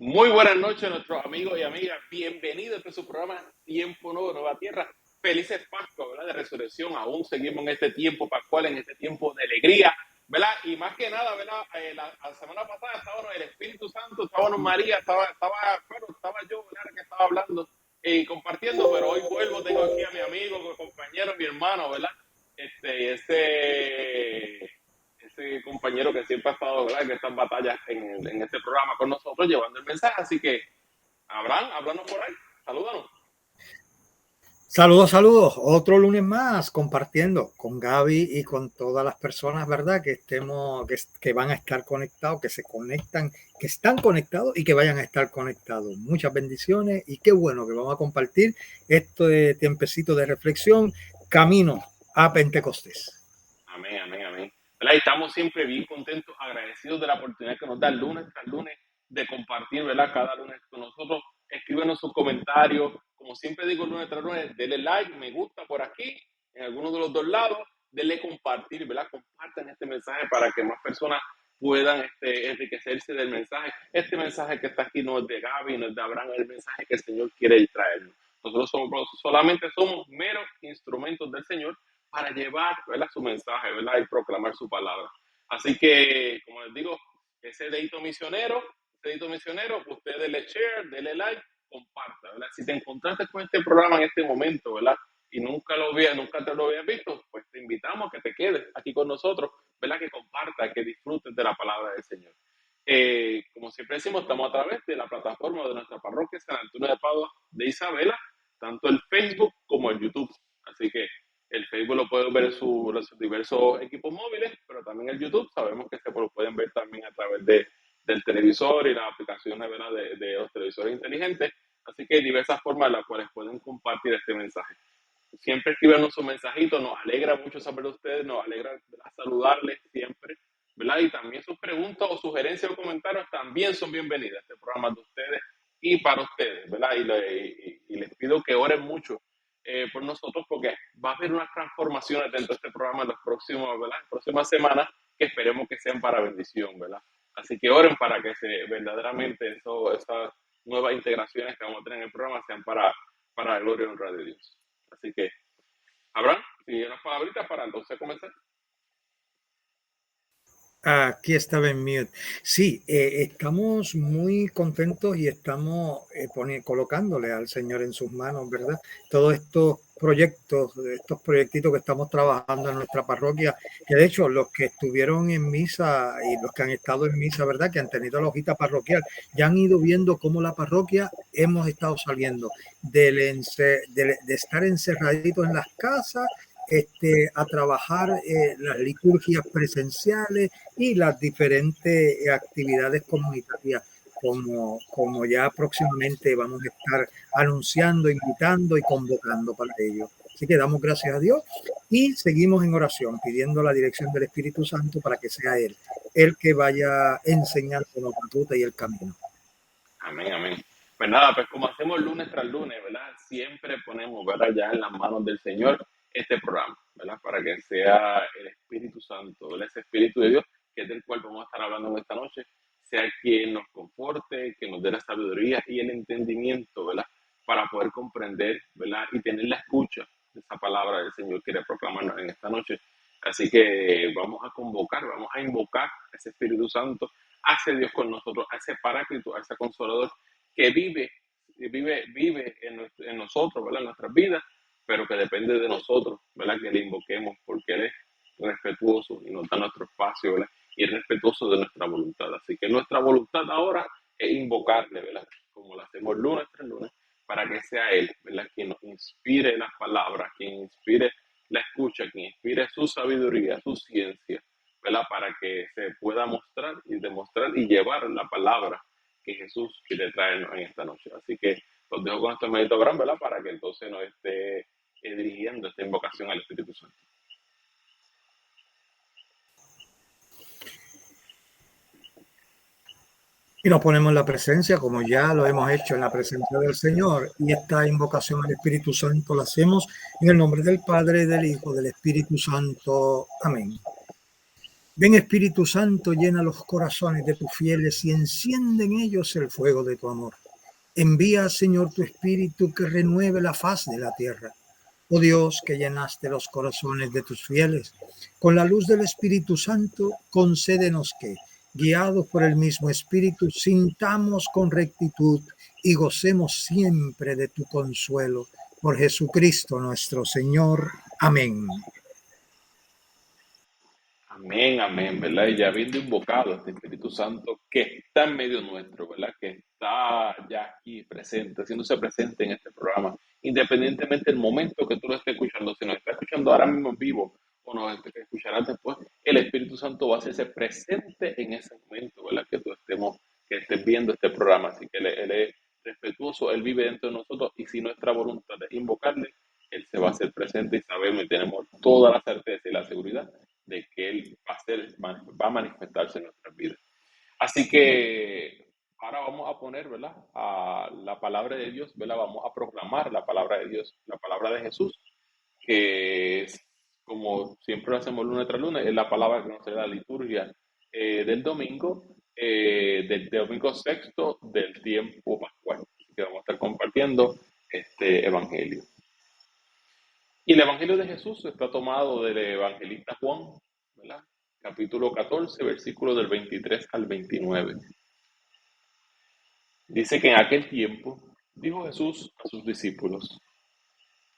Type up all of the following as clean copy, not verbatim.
Muy buenas noches a nuestros amigos y amigas. Bienvenidos a este su programa Tiempo Nuevo, Nueva Tierra. Felices Pascua, ¿verdad? De resurrección. Aún seguimos en este tiempo pascual, en este tiempo de alegría, ¿verdad? Y más que nada, ¿verdad? La semana pasada estábamos el Espíritu Santo, estábamos María, estaba yo, ¿verdad? Que estaba hablando y compartiendo, pero hoy vuelvo, tengo aquí a mi amigo, mi compañero, mi hermano, ¿verdad? Ese compañero que siempre ha estado, ¿verdad?, en estas batallas en este programa con nosotros, llevando el mensaje. Así que, Abraham, háblanos por ahí, salúdanos. Saludos, saludos. Otro lunes más compartiendo con Gaby y con todas las personas, ¿verdad? Que van a estar conectados, que se conectan, que están conectados y que vayan a estar conectados. Muchas bendiciones y qué bueno que vamos a compartir este tiempecito de reflexión camino a Pentecostés. Amén, amén, amén. ¿Verdad? Y estamos siempre bien contentos, agradecidos de la oportunidad que nos da lunes tras lunes de compartir, ¿verdad? Cada lunes con nosotros. Escríbenos sus comentarios. Como siempre digo, lunes tras lunes, denle like, me gusta por aquí, en alguno de los dos lados. Denle compartir, ¿verdad? Compartan este mensaje para que más personas puedan enriquecerse del mensaje. Este mensaje que está aquí no es de Gaby, no es de Abraham, es el mensaje que el Señor quiere traernos. Nosotros solamente somos meros instrumentos del Señor para llevar, ¿verdad?, su mensaje, ¿verdad?, y proclamar su palabra. Así que, como les digo, ese dedito misionero, usted dele share, dele like, comparta, ¿verdad? Si te encontraste con este programa en este momento, ¿verdad?, y nunca te lo habías visto, pues te invitamos a que te quedes aquí con nosotros, ¿verdad?, que comparta, que disfrutes de la palabra del Señor. Como siempre decimos, estamos a través de la plataforma de nuestra parroquia San Antonio de Padua de Isabela, tanto el Facebook como el YouTube. Así que el Facebook lo pueden ver en sus diversos equipos móviles, pero también el YouTube sabemos que se lo pueden ver también a través del televisor y las aplicaciones, ¿verdad?, de los televisores inteligentes. Así que hay diversas formas en las cuales pueden compartir este mensaje. Siempre escríbanos su mensajito, nos alegra mucho saber de ustedes, nos alegra, ¿verdad?, saludarles siempre, ¿verdad? Y también sus preguntas o sugerencias o comentarios también son bienvenidas. Este programa es de ustedes y para ustedes, ¿verdad? Y les pido que oren mucho por nosotros, porque va a haber unas transformaciones dentro de este programa en las próximas semanas, que esperemos que sean para bendición, ¿verdad? Así que oren para que verdaderamente esas nuevas integraciones que vamos a tener en el programa sean para la gloria y honra de Dios. Así que, Abraham, si unas palabritas para entonces comenzar. Aquí estaba en mute. Sí, estamos muy contentos y estamos colocándole al Señor en sus manos, ¿verdad? Todos estos proyectitos que estamos trabajando en nuestra parroquia, que de hecho los que estuvieron en misa y los que han estado en misa, ¿verdad? Que han tenido la hojita parroquial, ya han ido viendo cómo la parroquia hemos estado saliendo de estar encerraditos en las casas, a trabajar las liturgias presenciales y las diferentes actividades comunitarias, como ya próximamente vamos a estar anunciando, invitando y convocando para ello. Así que damos gracias a Dios y seguimos en oración, pidiendo la dirección del Espíritu Santo para que sea Él el que vaya enseñándonos la ruta y el camino. Amén, amén. Pues nada, pues como hacemos lunes tras lunes, ¿verdad? Siempre ponemos, ¿verdad?, ya en las manos del Señor este programa, ¿verdad? Para que sea el Espíritu Santo, ¿verdad?, ese Espíritu de Dios, que es del cual vamos a estar hablando en esta noche, sea quien nos conforte, que nos dé la sabiduría y el entendimiento, ¿verdad?, para poder comprender, ¿verdad?, y tener la escucha de esa palabra del Señor que quiere proclamarnos en esta noche. Así que vamos a invocar a ese Espíritu Santo, hace Dios con nosotros, a ese Paráclito, a ese Consolador que vive en nosotros, ¿verdad?, en nuestras vidas, pero que depende de nosotros, ¿verdad?, que le invoquemos, porque Él es respetuoso y nos da nuestro espacio, ¿verdad?, y es respetuoso de nuestra voluntad. Así que nuestra voluntad ahora es invocarle, ¿verdad?, como lo hacemos lunes tras lunes, para que sea Él, ¿verdad?, quien nos inspire las palabras, quien inspire la escucha, quien inspire su sabiduría, su ciencia, ¿verdad?, para que se pueda mostrar y demostrar y llevar la palabra que Jesús quiere traernos en esta noche. Así que los dejo con este medito gran, ¿verdad?, para que entonces nos esté dirigiendo esta invocación al Espíritu Santo. Y nos ponemos en la presencia, como ya lo hemos hecho en la presencia del Señor. Y esta invocación al Espíritu Santo la hacemos en el nombre del Padre, del Hijo, del Espíritu Santo. Amén. Ven Espíritu Santo, llena los corazones de tus fieles y enciende en ellos el fuego de tu amor. Envía, Señor, tu Espíritu que renueve la faz de la tierra. Oh Dios, que llenaste los corazones de tus fieles, con la luz del Espíritu Santo, concédenos que, guiados por el mismo Espíritu, sintamos con rectitud y gocemos siempre de tu consuelo. Por Jesucristo nuestro Señor. Amén. Amén, amén, ¿verdad? Y ya habiendo invocado a este Espíritu Santo que está en medio nuestro, ¿verdad? Que está ya aquí presente, haciéndose presente en este programa, independientemente del momento que tú lo estés escuchando, si nos está escuchando ahora mismo en vivo o nos escucharás después, el Espíritu Santo va a hacerse presente en ese momento, ¿verdad? Que estés viendo este programa. Así que él es respetuoso, Él vive dentro de nosotros y si nuestra voluntad es invocarle, Él se va a hacer presente y sabemos y tenemos toda la certeza y la seguridad de que Él va a manifestarse en nuestras vidas. Así que ahora vamos a poner, ¿verdad? A la palabra de Dios, ¿verdad? Vamos a proclamar la palabra de Dios, la palabra de Jesús, que es, como siempre lo hacemos lunes tras lunes, es la palabra que nos da la liturgia del domingo sexto del tiempo pascual. Así que vamos a estar compartiendo este evangelio. Y el Evangelio de Jesús está tomado del evangelista Juan, ¿verdad? Capítulo 14, versículos del 23 al 29. Dice que en aquel tiempo dijo Jesús a sus discípulos: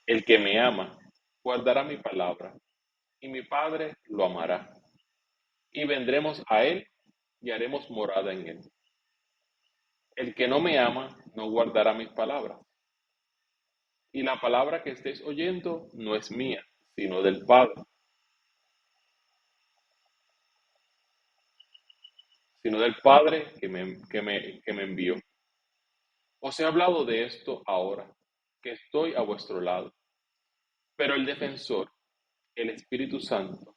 El que me ama guardará mi palabra, y mi Padre lo amará, y vendremos a él y haremos morada en él. El que no me ama no guardará mis palabras, y la palabra que estéis oyendo no es mía, sino del Padre, que me envió. Os he hablado de esto ahora, que estoy a vuestro lado. Pero el defensor, el Espíritu Santo,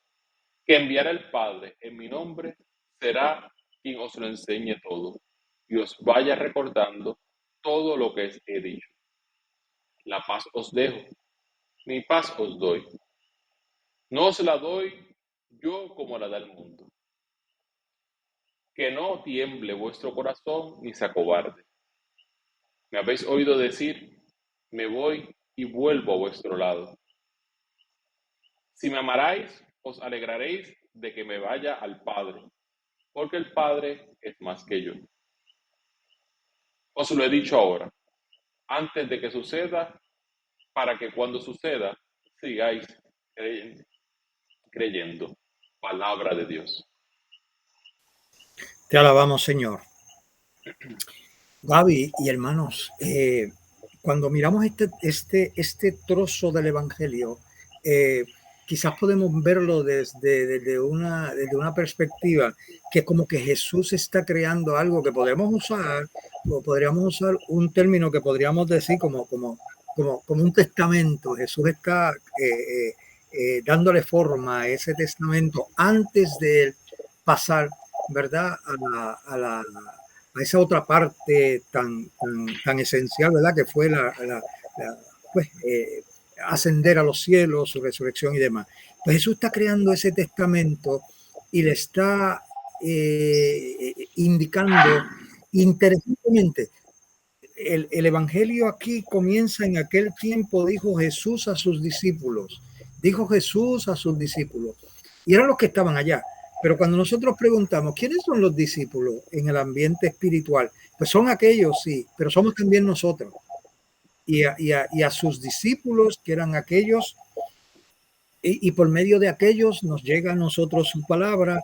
que enviará el Padre en mi nombre, será quien os lo enseñe todo y os vaya recordando todo lo que os he dicho. La paz os dejo, mi paz os doy. No os la doy yo como la da el mundo. Que no tiemble vuestro corazón ni se acobarde. Me habéis oído decir: me voy y vuelvo a vuestro lado. Si me amarais, os alegraréis de que me vaya al Padre, porque el Padre es más que yo. Os lo he dicho ahora, antes de que suceda, para que cuando suceda, sigáis creyendo. Palabra de Dios. Te alabamos, Señor. Gaby y hermanos, cuando miramos este trozo del Evangelio, quizás podemos verlo desde una perspectiva que como que Jesús está creando algo que podemos usar, o podríamos usar un término que podríamos decir como un testamento. Jesús está dándole forma a ese testamento antes de pasar, ¿verdad?, a esa otra parte tan esencial, ¿verdad?, que fue pues, ascender a los cielos, su resurrección y demás. Pues Jesús está creando ese testamento y le está indicando interesantemente. El Evangelio aquí comienza: en aquel tiempo dijo Jesús a sus discípulos. Dijo Jesús a sus discípulos. Y eran los que estaban allá. Pero cuando nosotros preguntamos, ¿quiénes son los discípulos en el ambiente espiritual? Pues son aquellos, sí, pero somos también nosotros. Y a sus discípulos, que eran aquellos, y por medio de aquellos nos llega a nosotros su palabra.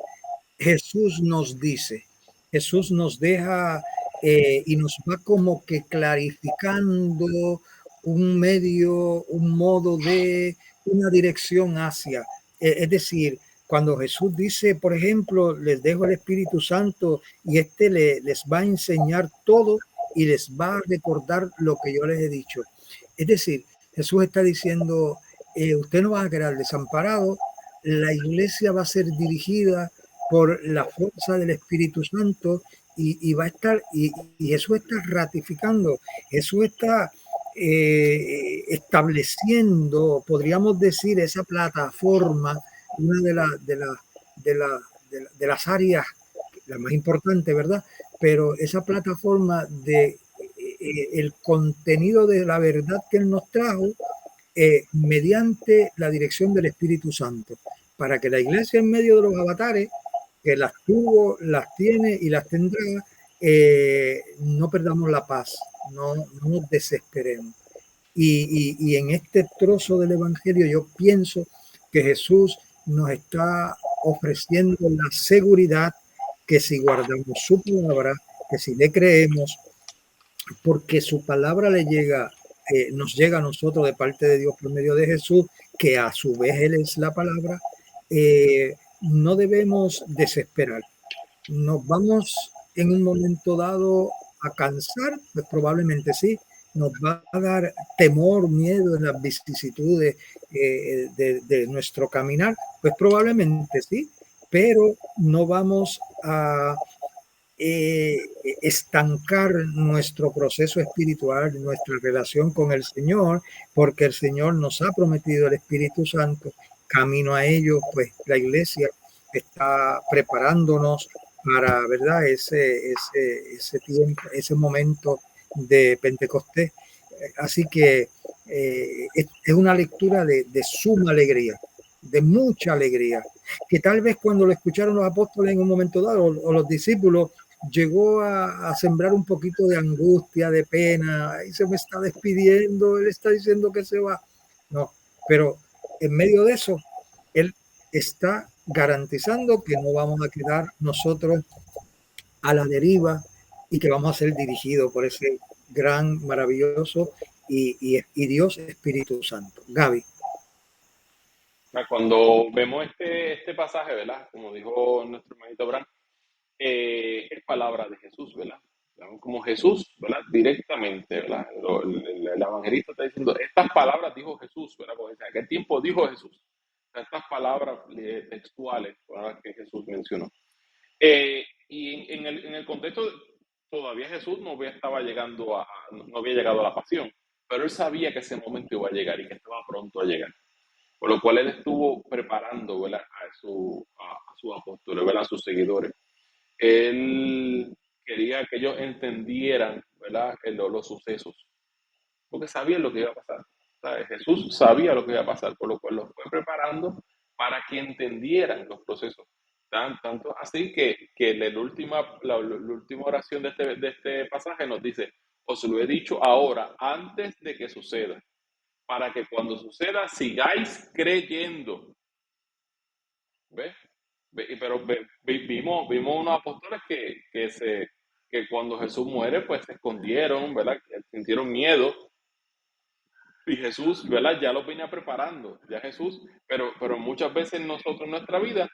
Jesús nos dice, Jesús nos deja y nos va como que clarificando un medio, un modo de una dirección hacia. Es decir, cuando Jesús dice, por ejemplo, les dejo el Espíritu Santo y les va a enseñar todo y les va a recordar lo que yo les he dicho. Es decir, Jesús está diciendo, usted no va a quedar desamparado, la iglesia va a ser dirigida por la fuerza del Espíritu Santo y va a estar, y Jesús está ratificando, Jesús está estableciendo, podríamos decir, esa plataforma, una de de las áreas, la más importante, ¿verdad? Pero esa plataforma de el contenido de la verdad que Él nos trajo mediante la dirección del Espíritu Santo, para que la iglesia en medio de los avatares, que las tuvo, las tiene y las tendrá, no perdamos la paz, no nos desesperemos. Y en este trozo del Evangelio yo pienso que Jesús nos está ofreciendo la seguridad que si guardamos su palabra, que si le creemos, porque su palabra le llega, nos llega a nosotros de parte de Dios por medio de Jesús, que a su vez Él es la palabra, no debemos desesperar. Nos vamos en un momento dado a cansar, pues probablemente sí, nos va a dar temor, miedo en las vicisitudes de nuestro caminar, pues probablemente sí, pero no vamos a eh, estancar nuestro proceso espiritual, nuestra relación con el Señor, porque el Señor nos ha prometido el Espíritu Santo. Camino a ello, pues la iglesia está preparándonos para, ¿verdad? Ese tiempo, ese momento de Pentecostés. Así que es una lectura de suma alegría, de mucha alegría, que tal vez cuando lo escucharon los apóstoles en un momento dado, o los discípulos, llegó a sembrar un poquito de angustia, de pena. Ahí se me está despidiendo, él está diciendo que se va. No, pero en medio de eso, él está garantizando que no vamos a quedar nosotros a la deriva y que vamos a ser dirigidos por ese gran, maravilloso y Dios Espíritu Santo. Gaby. Cuando vemos este pasaje, ¿verdad? Como dijo nuestro hermanito Abraham, es palabra de Jesús, ¿verdad? Como Jesús, ¿verdad? Directamente, ¿verdad? El evangelista está diciendo, estas palabras dijo Jesús, ¿verdad? Porque en aquel tiempo dijo Jesús. Estas palabras textuales, ¿verdad? Que Jesús mencionó. Y en el contexto, todavía Jesús no estaba llegando no había llegado a la pasión, pero él sabía que ese momento iba a llegar y que estaba pronto a llegar. Por lo cual él estuvo preparando, ¿verdad? A sus apóstoles, ¿verdad? A sus seguidores. Él quería que ellos entendieran, ¿verdad? Los sucesos, porque sabían lo que iba a pasar. ¿Sabes? Jesús sabía lo que iba a pasar, por lo cual los fue preparando para que entendieran los procesos. Tanto así que la última oración de este pasaje nos dice, os lo he dicho ahora, antes de que suceda, para que cuando suceda sigáis creyendo. ¿Ves? Pero vimos unos apóstoles que cuando Jesús muere, pues se escondieron, ¿verdad? Sintieron miedo. Y Jesús, ¿verdad? Ya los venía preparando, ya Jesús, pero muchas veces nosotros en nuestra vida,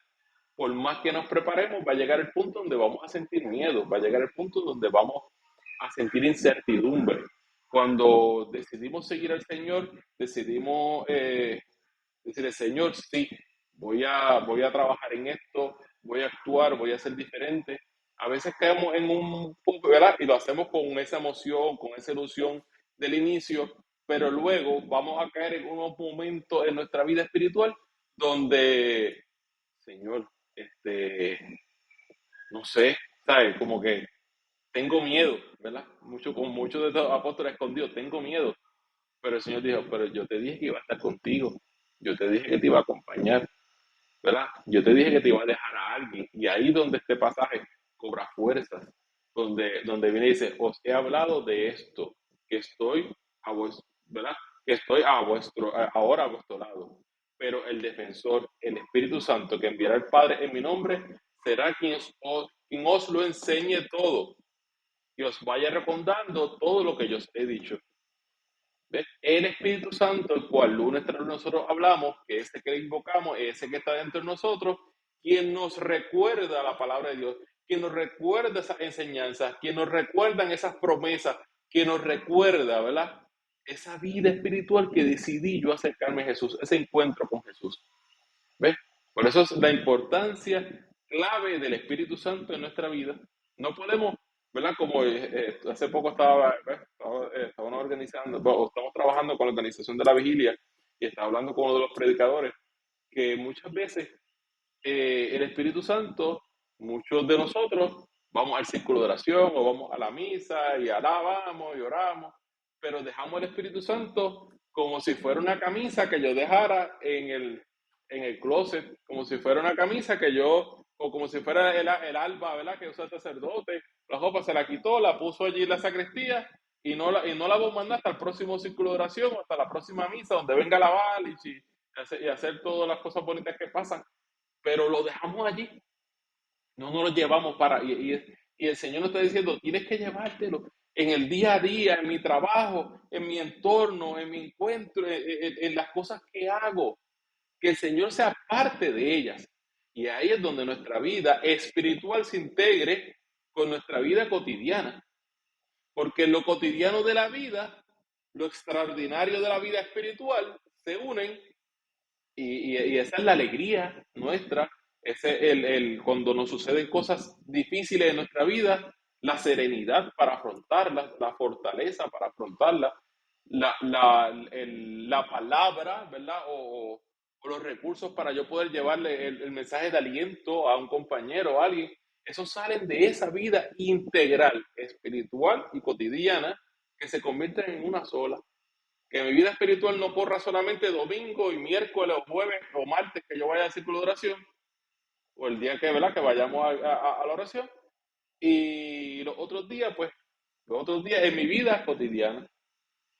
por más que nos preparemos, va a llegar el punto donde vamos a sentir miedo, va a llegar el punto donde vamos a sentir incertidumbre. Cuando decidimos seguir al Señor, decidimos decirle, Señor, sí, voy a trabajar en esto, voy a actuar, voy a ser diferente. A veces caemos en un punto, ¿verdad? Y lo hacemos con esa emoción, con esa ilusión del inicio, pero luego vamos a caer en unos momentos en nuestra vida espiritual donde, Señor, no sé, ¿sabes? Como que tengo miedo, ¿verdad? Con muchos de estos apóstoles escondidos, tengo miedo. Pero el Señor dijo, pero yo te dije que iba a estar contigo, yo te dije que te iba a acompañar, ¿verdad? Yo te dije que te iba a dejar a alguien. Y ahí donde este pasaje cobra fuerzas, donde viene y dice, os he hablado de esto, que estoy a vuestro, ¿verdad? Que estoy ahora a vuestro lado. Pero el defensor, el Espíritu Santo que enviará el Padre en mi nombre, será quien os lo enseñe todo y os vaya recordando todo lo que yo os he dicho. ¿Ves? El Espíritu Santo, el cual lunes tras lunes nosotros hablamos, que ese que invocamos, ese que está dentro de nosotros, quien nos recuerda la palabra de Dios, quien nos recuerda esas enseñanzas, quien nos recuerdan esas promesas, quien nos recuerda, ¿verdad? Esa vida espiritual que decidí yo acercarme a Jesús, ese encuentro con Jesús. ¿Ves? Por eso es la importancia clave del Espíritu Santo en nuestra vida. No podemos, ¿verdad? Como hace poco estábamos organizando, estamos trabajando con la organización de la vigilia y estaba hablando con uno de los predicadores, que muchas veces el Espíritu Santo, muchos de nosotros vamos al círculo de oración o vamos a la misa y alabamos y oramos, pero dejamos el Espíritu Santo como si fuera una camisa que yo dejara en el closet, como si fuera una camisa que yo, o como si fuera el alba, ¿verdad? Que usa el sacerdote, la ropa se la quitó, la puso allí en la sacristía y no la voy a mandar hasta el próximo círculo de oración o hasta la próxima misa donde venga a lavar y hacer todas las cosas bonitas que pasan, pero lo dejamos allí, no nos lo llevamos y el Señor nos está diciendo, tienes que llevártelo en el día a día, en mi trabajo, en mi entorno, en mi encuentro, en las cosas que hago, que el Señor sea parte de ellas. Y ahí es donde nuestra vida espiritual se integre con nuestra vida cotidiana, porque en lo cotidiano de la vida, lo extraordinario de la vida espiritual se unen y esa es la alegría nuestra, cuando nos suceden cosas difíciles en nuestra vida, la serenidad para afrontarlas, la fortaleza para afrontarlas, la palabra, ¿verdad? O los recursos para yo poder llevarle el mensaje de aliento a un compañero o a alguien, esos salen de esa vida integral, espiritual y cotidiana, que se convierten en una sola. Que mi vida espiritual no corra solamente domingo y miércoles o jueves o martes que yo vaya al círculo de oración, o el día que, ¿verdad? Que vayamos a la oración, y los otros días en mi vida cotidiana.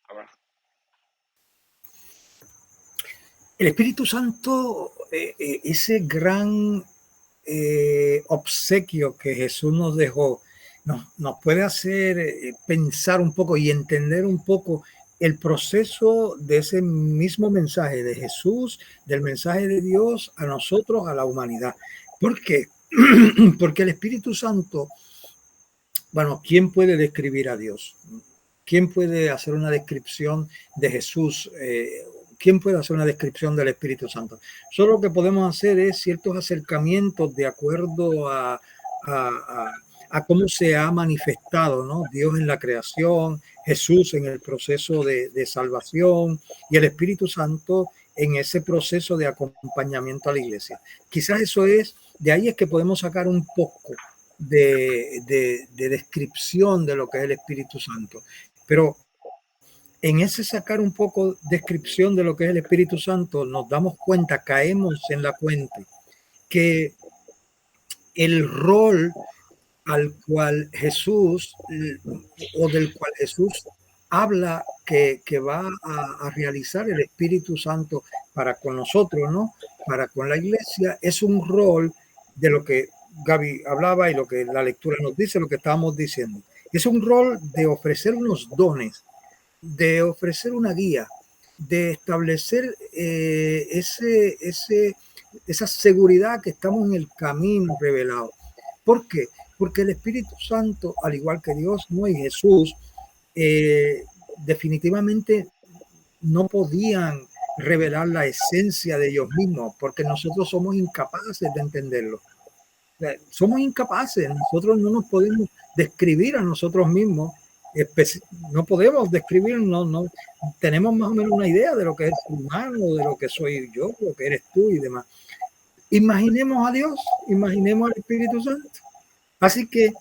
A ver. El Espíritu Santo, ese gran obsequio que Jesús nos dejó, nos puede hacer pensar un poco y entender un poco el proceso de ese mismo mensaje de Jesús, del mensaje de Dios a nosotros, a la humanidad. ¿Por qué? Porque el Espíritu Santo, bueno, ¿quién puede describir a Dios? ¿Quién puede hacer una descripción de Jesús? ¿Quién puede hacer una descripción del Espíritu Santo? Solo lo que podemos hacer es ciertos acercamientos de acuerdo a cómo se ha manifestado, ¿no? Dios en la creación, Jesús en el proceso de salvación y el Espíritu Santo en ese proceso de acompañamiento a la iglesia. Quizás eso es, de ahí es que podemos sacar un poco de descripción de lo que es el Espíritu Santo. Pero en ese sacar un poco descripción de lo que es el Espíritu Santo, nos damos cuenta, caemos en la cuenta que el rol al cual Jesús o del cual Jesús habla que va a realizar el Espíritu Santo para con nosotros, ¿no? Para con la iglesia, es un rol de lo que Gaby hablaba y lo que la lectura nos dice, lo que estábamos diciendo. Es un rol de ofrecer unos dones, de ofrecer una guía, de establecer esa seguridad que estamos en el camino revelado. ¿Por qué? Porque el Espíritu Santo, al igual que Dios, ¿no? Y Jesús, definitivamente no podían revelar la esencia de ellos mismos, porque nosotros somos incapaces de entenderlo. Somos incapaces, nosotros no nos podemos describir a nosotros mismos, no podemos describirnos, no tenemos más o menos una idea de lo que es humano, de lo que soy yo, lo que eres tú y demás. Imaginemos a Dios, imaginemos al Espíritu Santo. Así que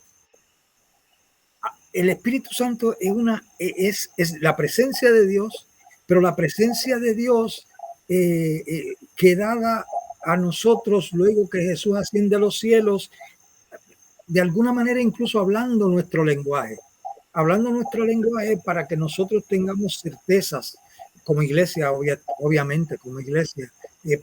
el Espíritu Santo es la presencia de Dios, pero la presencia de Dios quedada a nosotros luego que Jesús asciende a los cielos, de alguna manera incluso hablando nuestro lenguaje para que nosotros tengamos certezas como iglesia, obviamente como iglesia.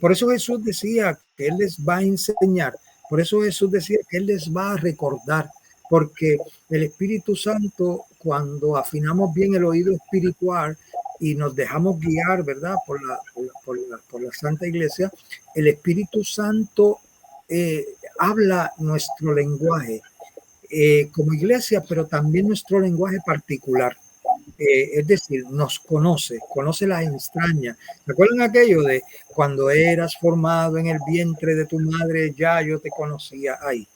Por eso Jesús decía que Él les va a enseñar, por eso Jesús decía que Él les va a recordar, porque el Espíritu Santo, cuando afinamos bien el oído espiritual y nos dejamos guiar, ¿verdad? Por la Santa Iglesia, el Espíritu Santo habla nuestro lenguaje como iglesia, pero también nuestro lenguaje particular. Es decir, nos conoce las entrañas. ¿Recuerdan aquello de cuando eras formado en el vientre de tu madre, ya yo te conocía ahí?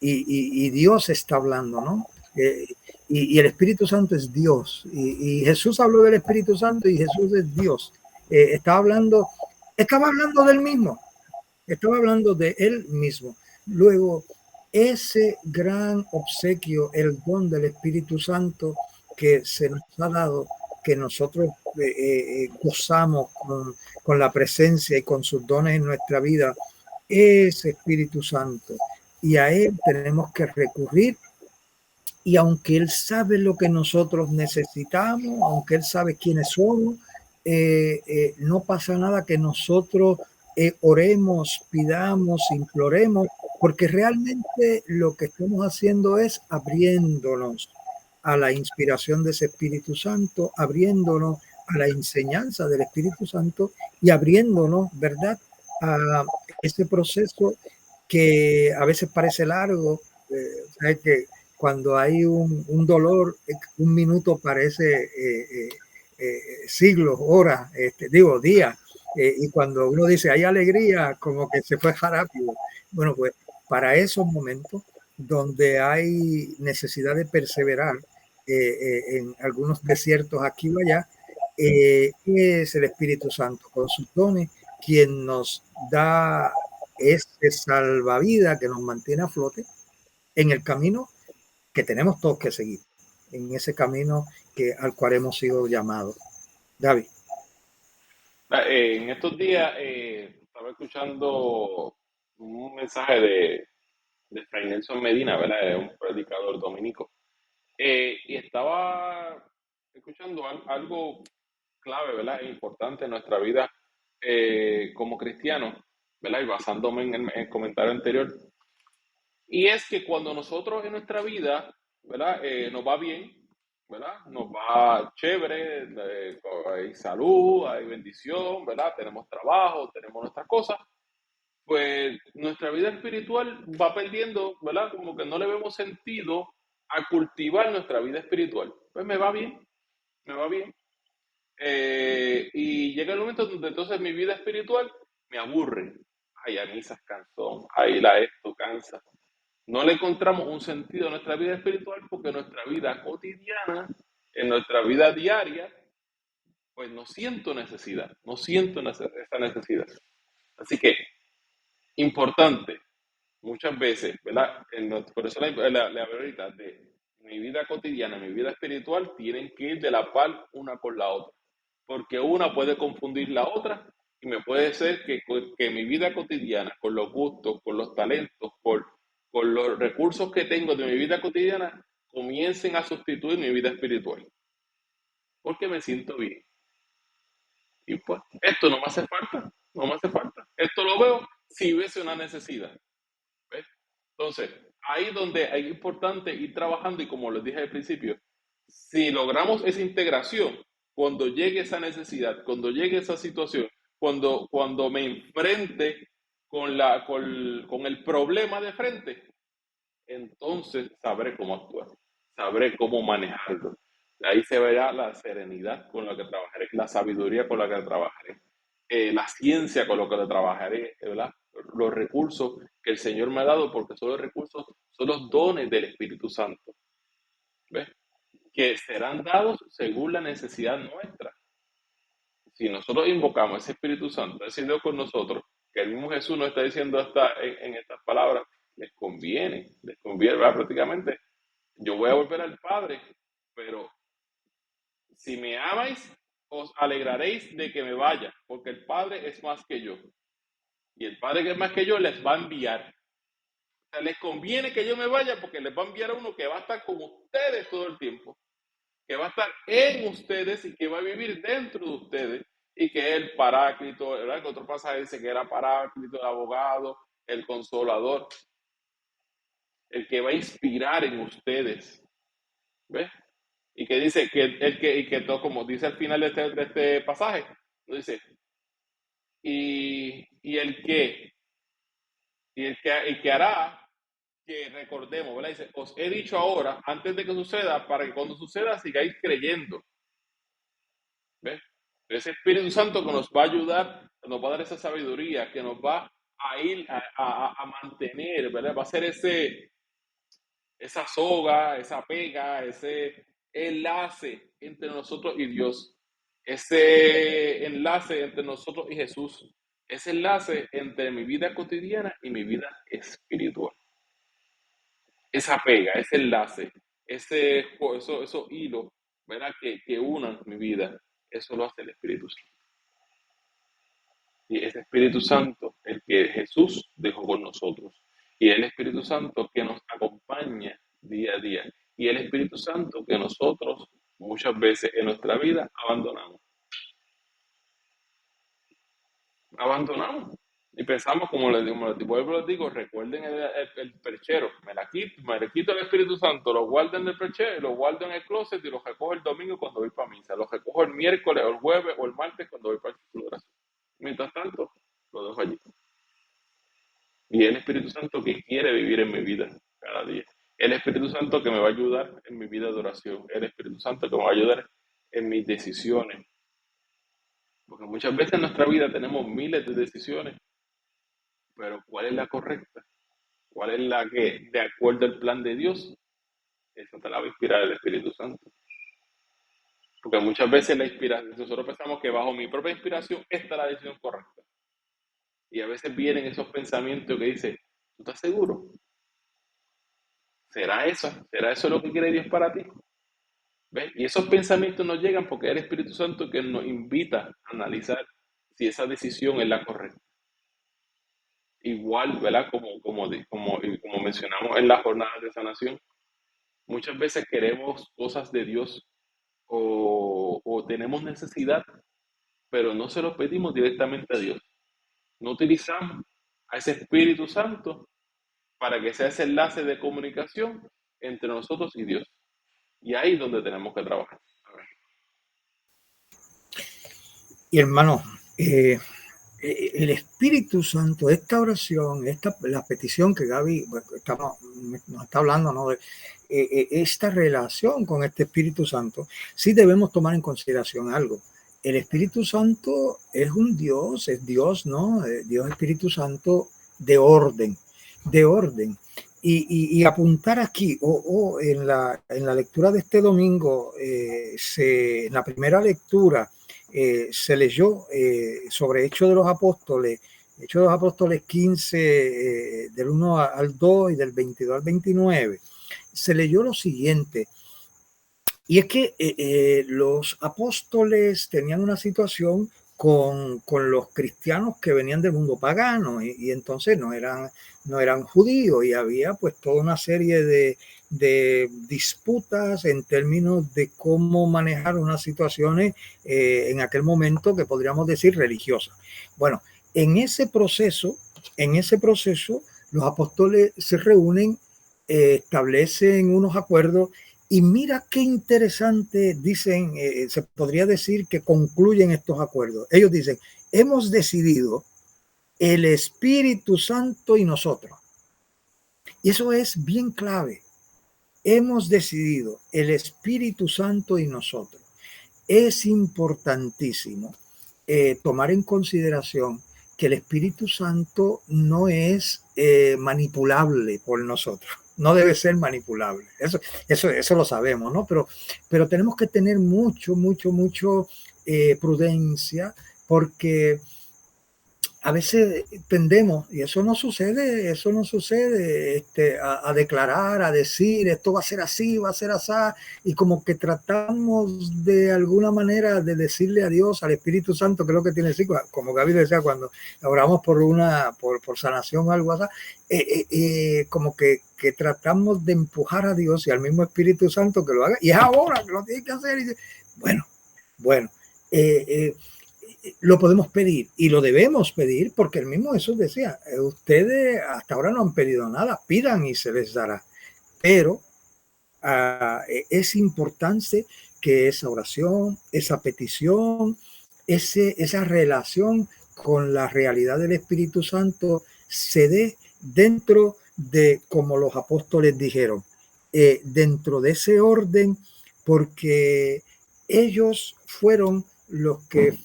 Y Dios está hablando, ¿no? Y el Espíritu Santo es Dios. Y Jesús habló del Espíritu Santo y Jesús es Dios. Estaba hablando del mismo. estaba hablando de Él mismo. Luego, ese gran obsequio, el don del Espíritu Santo que se nos ha dado, que nosotros gozamos con la presencia y con sus dones en nuestra vida, es Espíritu Santo. Y a Él tenemos que recurrir. Y aunque Él sabe lo que nosotros necesitamos, aunque Él sabe quiénes somos, no pasa nada que nosotros oremos, pidamos, imploremos, porque realmente lo que estamos haciendo es abriéndonos a la inspiración de ese Espíritu Santo, abriéndonos a la enseñanza del Espíritu Santo y abriéndonos, ¿verdad?, a ese proceso que a veces parece largo, ¿sabes? Que cuando hay un dolor, un minuto parece siglos, horas, digo días, y cuando uno dice hay alegría, como que se fue rápido. Bueno, pues para esos momentos donde hay necesidad de perseverar en algunos desiertos aquí o allá, es el Espíritu Santo con sus dones quien nos da ese salvavidas que nos mantiene a flote en el camino que tenemos todos que seguir, en ese camino al cual hemos sido llamados. David. En estos días estaba escuchando un mensaje de Fray Nelson Medina, ¿verdad? Es un predicador dominico. Y estaba escuchando algo clave, ¿verdad? Es importante en nuestra vida como cristianos, ¿verdad? Y basándome en el comentario anterior. Y es que cuando nosotros en nuestra vida, ¿verdad? Nos va bien, ¿verdad? Nos va chévere, hay salud, hay bendición, ¿verdad? Tenemos trabajo, tenemos nuestras cosas, pues nuestra vida espiritual va perdiendo, ¿verdad? Como que no le vemos sentido a cultivar nuestra vida espiritual. Pues me va bien, me va bien. Y llega el momento donde entonces mi vida espiritual me aburre. Ay, a mí esas canciones, ay, esto cansa. No le encontramos un sentido a nuestra vida espiritual porque nuestra vida cotidiana, en nuestra vida diaria, pues no siento necesidad, no siento esa necesidad. Así que, importante, muchas veces, ¿verdad? Por eso la ahorita de mi vida cotidiana, mi vida espiritual, tienen que ir de la par una con la otra, porque una puede confundir la otra y me puede ser que mi vida cotidiana, con los gustos, con los talentos, con los recursos que tengo de mi vida cotidiana, comiencen a sustituir mi vida espiritual, porque me siento bien. Y pues, esto no me hace falta, no me hace falta. Esto lo veo si hubiese una necesidad. ¿Ves? Entonces, ahí donde es importante ir trabajando y como les dije al principio, si logramos esa integración, cuando llegue esa necesidad, cuando llegue esa situación, cuando me enfrente con el problema de frente, entonces sabré cómo actuar, sabré cómo manejarlo. Ahí se verá la serenidad con la que trabajaré, la sabiduría con la que trabajaré, la ciencia con la que trabajaré, ¿verdad? Los recursos que el Señor me ha dado, porque son los recursos, son los dones del Espíritu Santo, ¿ves? Que serán dados según la necesidad nuestra. Si nosotros invocamos ese Espíritu Santo, ese Dios con nosotros, que el mismo Jesús nos está diciendo en estas palabras, les conviene, ¿verdad? Prácticamente, yo voy a volver al Padre, pero si me amáis, os alegraréis de que me vaya, porque el Padre es más que yo. Y el Padre que es más que yo les va a enviar. O sea, les conviene que yo me vaya porque les va a enviar a uno que va a estar con ustedes todo el tiempo, que va a estar en ustedes y que va a vivir dentro de ustedes y que es el paráclito, ¿verdad? Que otro pasaje dice que era paráclito, el abogado, el consolador, el que va a inspirar en ustedes, ¿ves? Y que dice que y que todo, como dice al final de este pasaje, dice, y el que hará que recordemos, ¿verdad? Dice, os he dicho ahora, antes de que suceda, para que cuando suceda sigáis creyendo. ¿Ves? Ese Espíritu Santo que nos va a ayudar, nos va a dar esa sabiduría, que nos va a ir a mantener, ¿verdad? Va a ser esa soga, esa pega, ese enlace entre nosotros y Dios, ese enlace entre nosotros y Jesús, ese enlace entre mi vida cotidiana y mi vida espiritual. Esa pega, ese enlace, esos hilos, ¿verdad? Que unan mi vida, eso lo hace el Espíritu Santo. Y ese Espíritu Santo, el que Jesús dejó con nosotros. Y el Espíritu Santo que nos acompaña día a día. Y el Espíritu Santo que nosotros muchas veces en nuestra vida abandonamos. Abandonamos. Y pensamos, como les digo, recuerden el perchero, me le quito el Espíritu Santo, lo guardo en el perchero, lo guardo en el closet y lo recojo el domingo cuando voy para misa, lo recojo el miércoles o el jueves o el martes cuando voy para el círculo de oración. Mientras tanto, lo dejo allí. Y el Espíritu Santo que quiere vivir en mi vida cada día. El Espíritu Santo que me va a ayudar en mi vida de oración. El Espíritu Santo que me va a ayudar en mis decisiones. Porque muchas veces en nuestra vida tenemos miles de decisiones, pero ¿cuál es la correcta? ¿Cuál es la que, de acuerdo al plan de Dios? Esa te la va a inspirar el Espíritu Santo. Porque muchas veces la inspiración, nosotros pensamos que bajo mi propia inspiración esta es la decisión correcta. Y a veces vienen esos pensamientos que dicen, ¿tú estás seguro? ¿Será eso? ¿Será eso lo que quiere Dios para ti? ¿Ves? Y esos pensamientos nos llegan porque es el Espíritu Santo que nos invita a analizar si esa decisión es la correcta. Igual, ¿verdad? Como mencionamos en las jornadas de sanación, muchas veces queremos cosas de Dios o tenemos necesidad, pero no se lo pedimos directamente a Dios. No utilizamos a ese Espíritu Santo para que sea ese enlace de comunicación entre nosotros y Dios. Y ahí es donde tenemos que trabajar. Y hermano, el Espíritu Santo, esta oración, la petición que Gaby nos está hablando, ¿no? De esta relación con este Espíritu Santo, sí debemos tomar en consideración algo. El Espíritu Santo es un Dios, es Dios, ¿no? Dios Espíritu Santo de orden, de orden. Y apuntar aquí, en la lectura de este domingo, en la primera lectura, se leyó sobre Hechos de los Apóstoles 15, del 1 al 2 y del 22 al 29. Se leyó lo siguiente, y es que los apóstoles tenían una situación con los cristianos que venían del mundo pagano y entonces no eran judíos, y había pues toda una serie de disputas en términos de cómo manejar unas situaciones en aquel momento que podríamos decir religiosas. Bueno, en ese proceso los apóstoles se reúnen, establecen unos acuerdos. Y mira qué interesante, dicen, se podría decir que concluyen estos acuerdos. Ellos dicen, hemos decidido el Espíritu Santo y nosotros. Y eso es bien clave. Hemos decidido el Espíritu Santo y nosotros. Es importantísimo tomar en consideración que el Espíritu Santo no es manipulable por nosotros. No debe ser manipulable. Eso lo sabemos, ¿no? Pero tenemos que tener mucho prudencia, porque a veces tendemos, y eso no sucede, a declarar, a decir, esto va a ser así, y como que tratamos de alguna manera de decirle a Dios, al Espíritu Santo, que es lo que tiene que decir, como Gaby decía, cuando oramos por sanación o algo así, como que tratamos de empujar a Dios y al mismo Espíritu Santo que lo haga, y es ahora que lo tiene que hacer. Y bueno, lo podemos pedir y lo debemos pedir, porque el mismo Jesús decía, ustedes hasta ahora no han pedido nada, pidan y se les dará. Pero es importante que esa oración, esa petición, esa relación con la realidad del Espíritu Santo se dé dentro de, como los apóstoles dijeron, dentro de ese orden, porque ellos fueron los que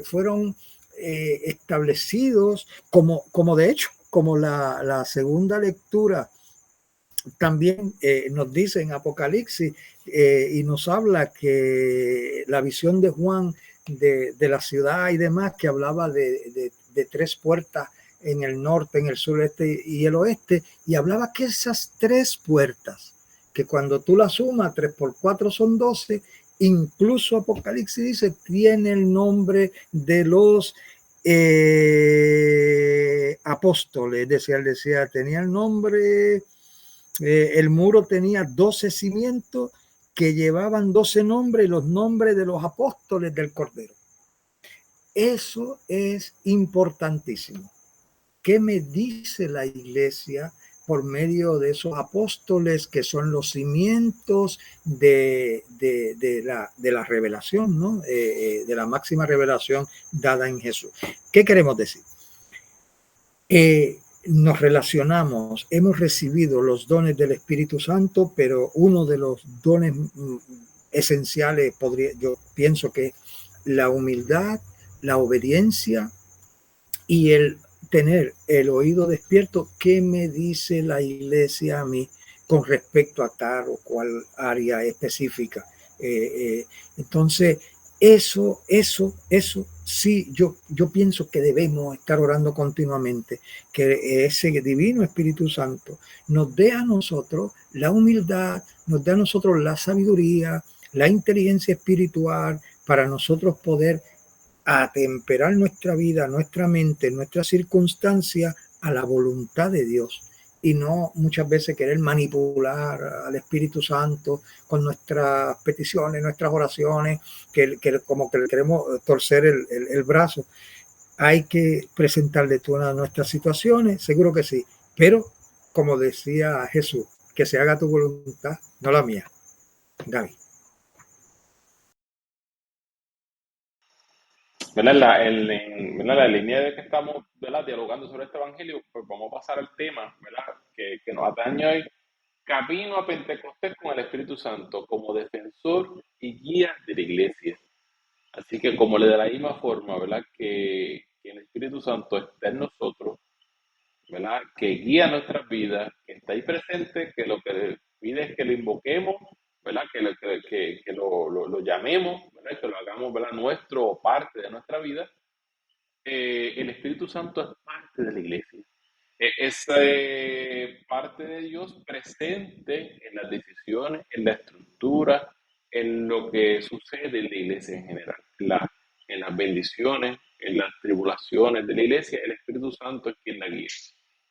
fueron establecidos, como de hecho, como la segunda lectura también nos dice en Apocalipsis, y nos habla que la visión de Juan de la ciudad y demás, que hablaba de tres puertas en el norte, en el sureste y el oeste, y hablaba que esas tres puertas, que cuando tú las sumas, 3 por 4 son 12, incluso Apocalipsis dice, tiene el nombre de los apóstoles, decía, tenía el nombre, el muro tenía 12 cimientos que llevaban 12 nombres, los nombres de los apóstoles del Cordero. Eso es importantísimo. ¿Qué me dice la iglesia por medio de esos apóstoles que son los cimientos de la revelación, ¿no? De la máxima revelación dada en Jesús? ¿Qué queremos decir? Nos relacionamos, hemos recibido los dones del Espíritu Santo, pero uno de los dones esenciales, yo pienso que la humildad, la obediencia y el tener el oído despierto. ¿Qué me dice la iglesia a mí con respecto a tal o cual área específica? Entonces, eso sí, yo pienso que debemos estar orando continuamente, que ese divino Espíritu Santo nos dé a nosotros la humildad, nos dé a nosotros la sabiduría, la inteligencia espiritual para nosotros poder atemperar nuestra vida, nuestra mente, nuestras circunstancias a la voluntad de Dios y no muchas veces querer manipular al Espíritu Santo con nuestras peticiones, nuestras oraciones, que como que le queremos torcer el brazo. Hay que presentarle todas nuestras situaciones, seguro que sí, pero como decía Jesús, que se haga tu voluntad, no la mía. Gaby. ¿Verdad? ¿Verdad? La línea de que estamos, ¿verdad?, dialogando sobre este evangelio, pues vamos a pasar al tema, ¿verdad?, que nos atañe hoy: camino a Pentecostés con el Espíritu Santo como defensor y guía de la iglesia. Así que como le da la misma forma, ¿verdad?, que el Espíritu Santo está en nosotros, ¿verdad?, que guía nuestras vidas, que está ahí presente, que lo que pide es que lo invoquemos, ¿verdad?, que lo llamemos, ¿verdad?, que lo hagamos, ¿verdad?, nuestro o parte de nuestra vida. El Espíritu Santo es parte de la iglesia. Es parte de Dios presente en las decisiones, en la estructura, en lo que sucede en la iglesia en general, en las bendiciones, en las tribulaciones de la iglesia. El Espíritu Santo es quien la guía,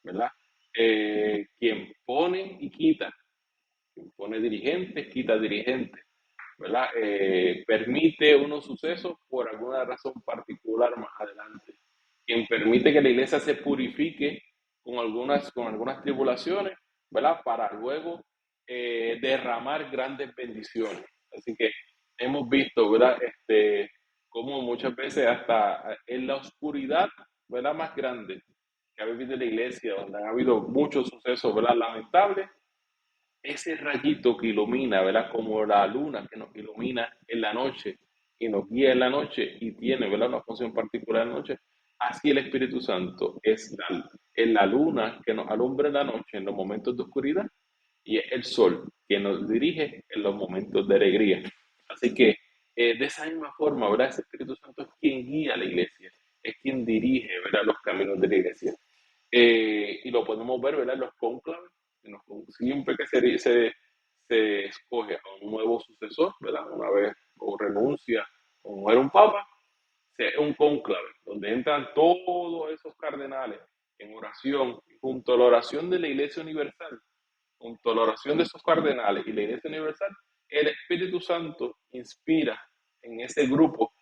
¿verdad? Quien pone y quita, quien pone dirigentes, quita dirigentes, ¿verdad? Permite unos sucesos por alguna razón particular más adelante. Quien permite que la iglesia se purifique con algunas tribulaciones, ¿verdad? Para luego derramar grandes bendiciones. Así que hemos visto, ¿verdad? Cómo muchas veces hasta en la oscuridad, ¿verdad?, más grande que ha vivido la iglesia, donde han habido muchos sucesos, ¿verdad?, lamentables, ese rayito que ilumina, ¿verdad? Como la luna que nos ilumina en la noche y nos guía en la noche y tiene, ¿verdad?, una función particular en la noche. Así el Espíritu Santo es la luna que nos alumbra en la noche en los momentos de oscuridad y es el sol que nos dirige en los momentos de alegría. Así que de esa misma forma, ¿verdad?, ese Espíritu Santo es quien guía a la iglesia, es quien dirige, ¿verdad?, los caminos de la iglesia. Y lo podemos ver, ¿verdad?, en los cónclaves. Siempre que se escoge a un nuevo sucesor, ¿verdad?, una vez o renuncia o muere un papa, es un cónclave donde entran todos esos cardenales en oración, junto a la oración de la Iglesia Universal, junto a la oración de esos cardenales y la Iglesia Universal. El Espíritu Santo inspira en ese grupo